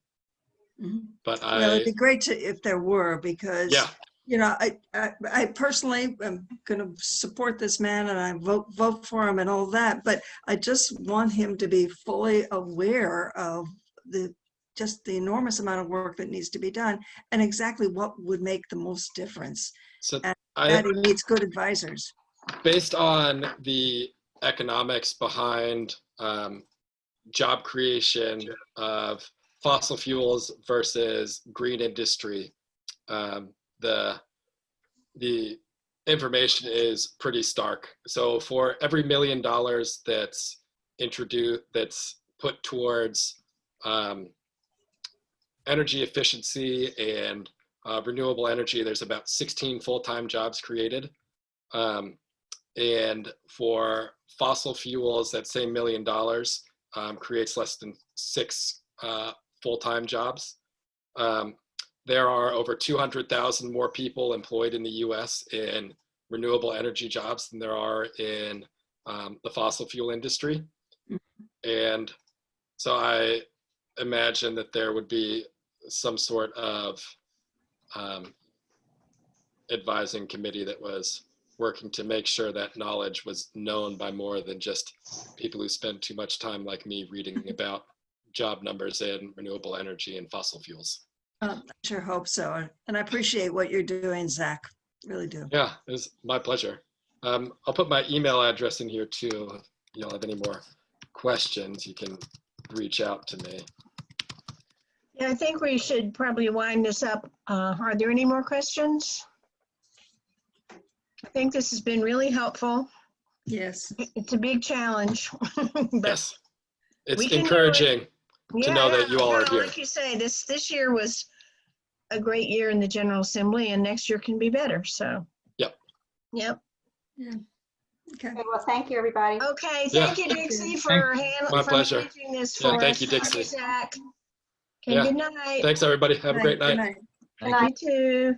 Mhm. But Well, it'd I, be great if there were, because, yeah, you know, I personally am going to support this man and I vote for him and all that, but I just want him to be fully aware of just the enormous amount of work that needs to be done and exactly what would make the most difference. so And I, that he needs good advisors. based on the economics behind job creation of fossil fuels versus green industry, the information is pretty stark. So for every $1 million that's put towards energy efficiency and renewable energy, there's about 16 full-time jobs created. And for fossil fuels, that same $1 million creates less than 6 full-time jobs. There are over 200,000 more people employed in the US in renewable energy jobs than there are in the fossil fuel industry. And so I imagine that there would be some sort of advising committee that was working to make sure that knowledge was known by more than just people who spend too much time like me reading about job numbers in renewable energy and fossil fuels. I sure hope so. And I appreciate what you're doing, Zach. Really do. Yeah, it was my pleasure. I'll put my email address in here too. If y'all have any more questions, you can reach out to me. Yeah, I think we should probably wind this up. Are there any more questions? I think this has been really helpful. Yes. It's a big challenge. but Yes, it's we can do it. encouraging to know that you all are no, here. like you say, this year was a great year in the General Assembly, and next year can be better. So. Yep. Yep. Yeah. Okay. Okay, well, thank you, everybody. Okay. Yeah. Thank you, Dixie, for My pleasure. managing this Yeah, for thank us. you, Dixie. Zach. Okay. Yeah. Good night. Thanks, everybody. Have a great night. Good night. Thank you too.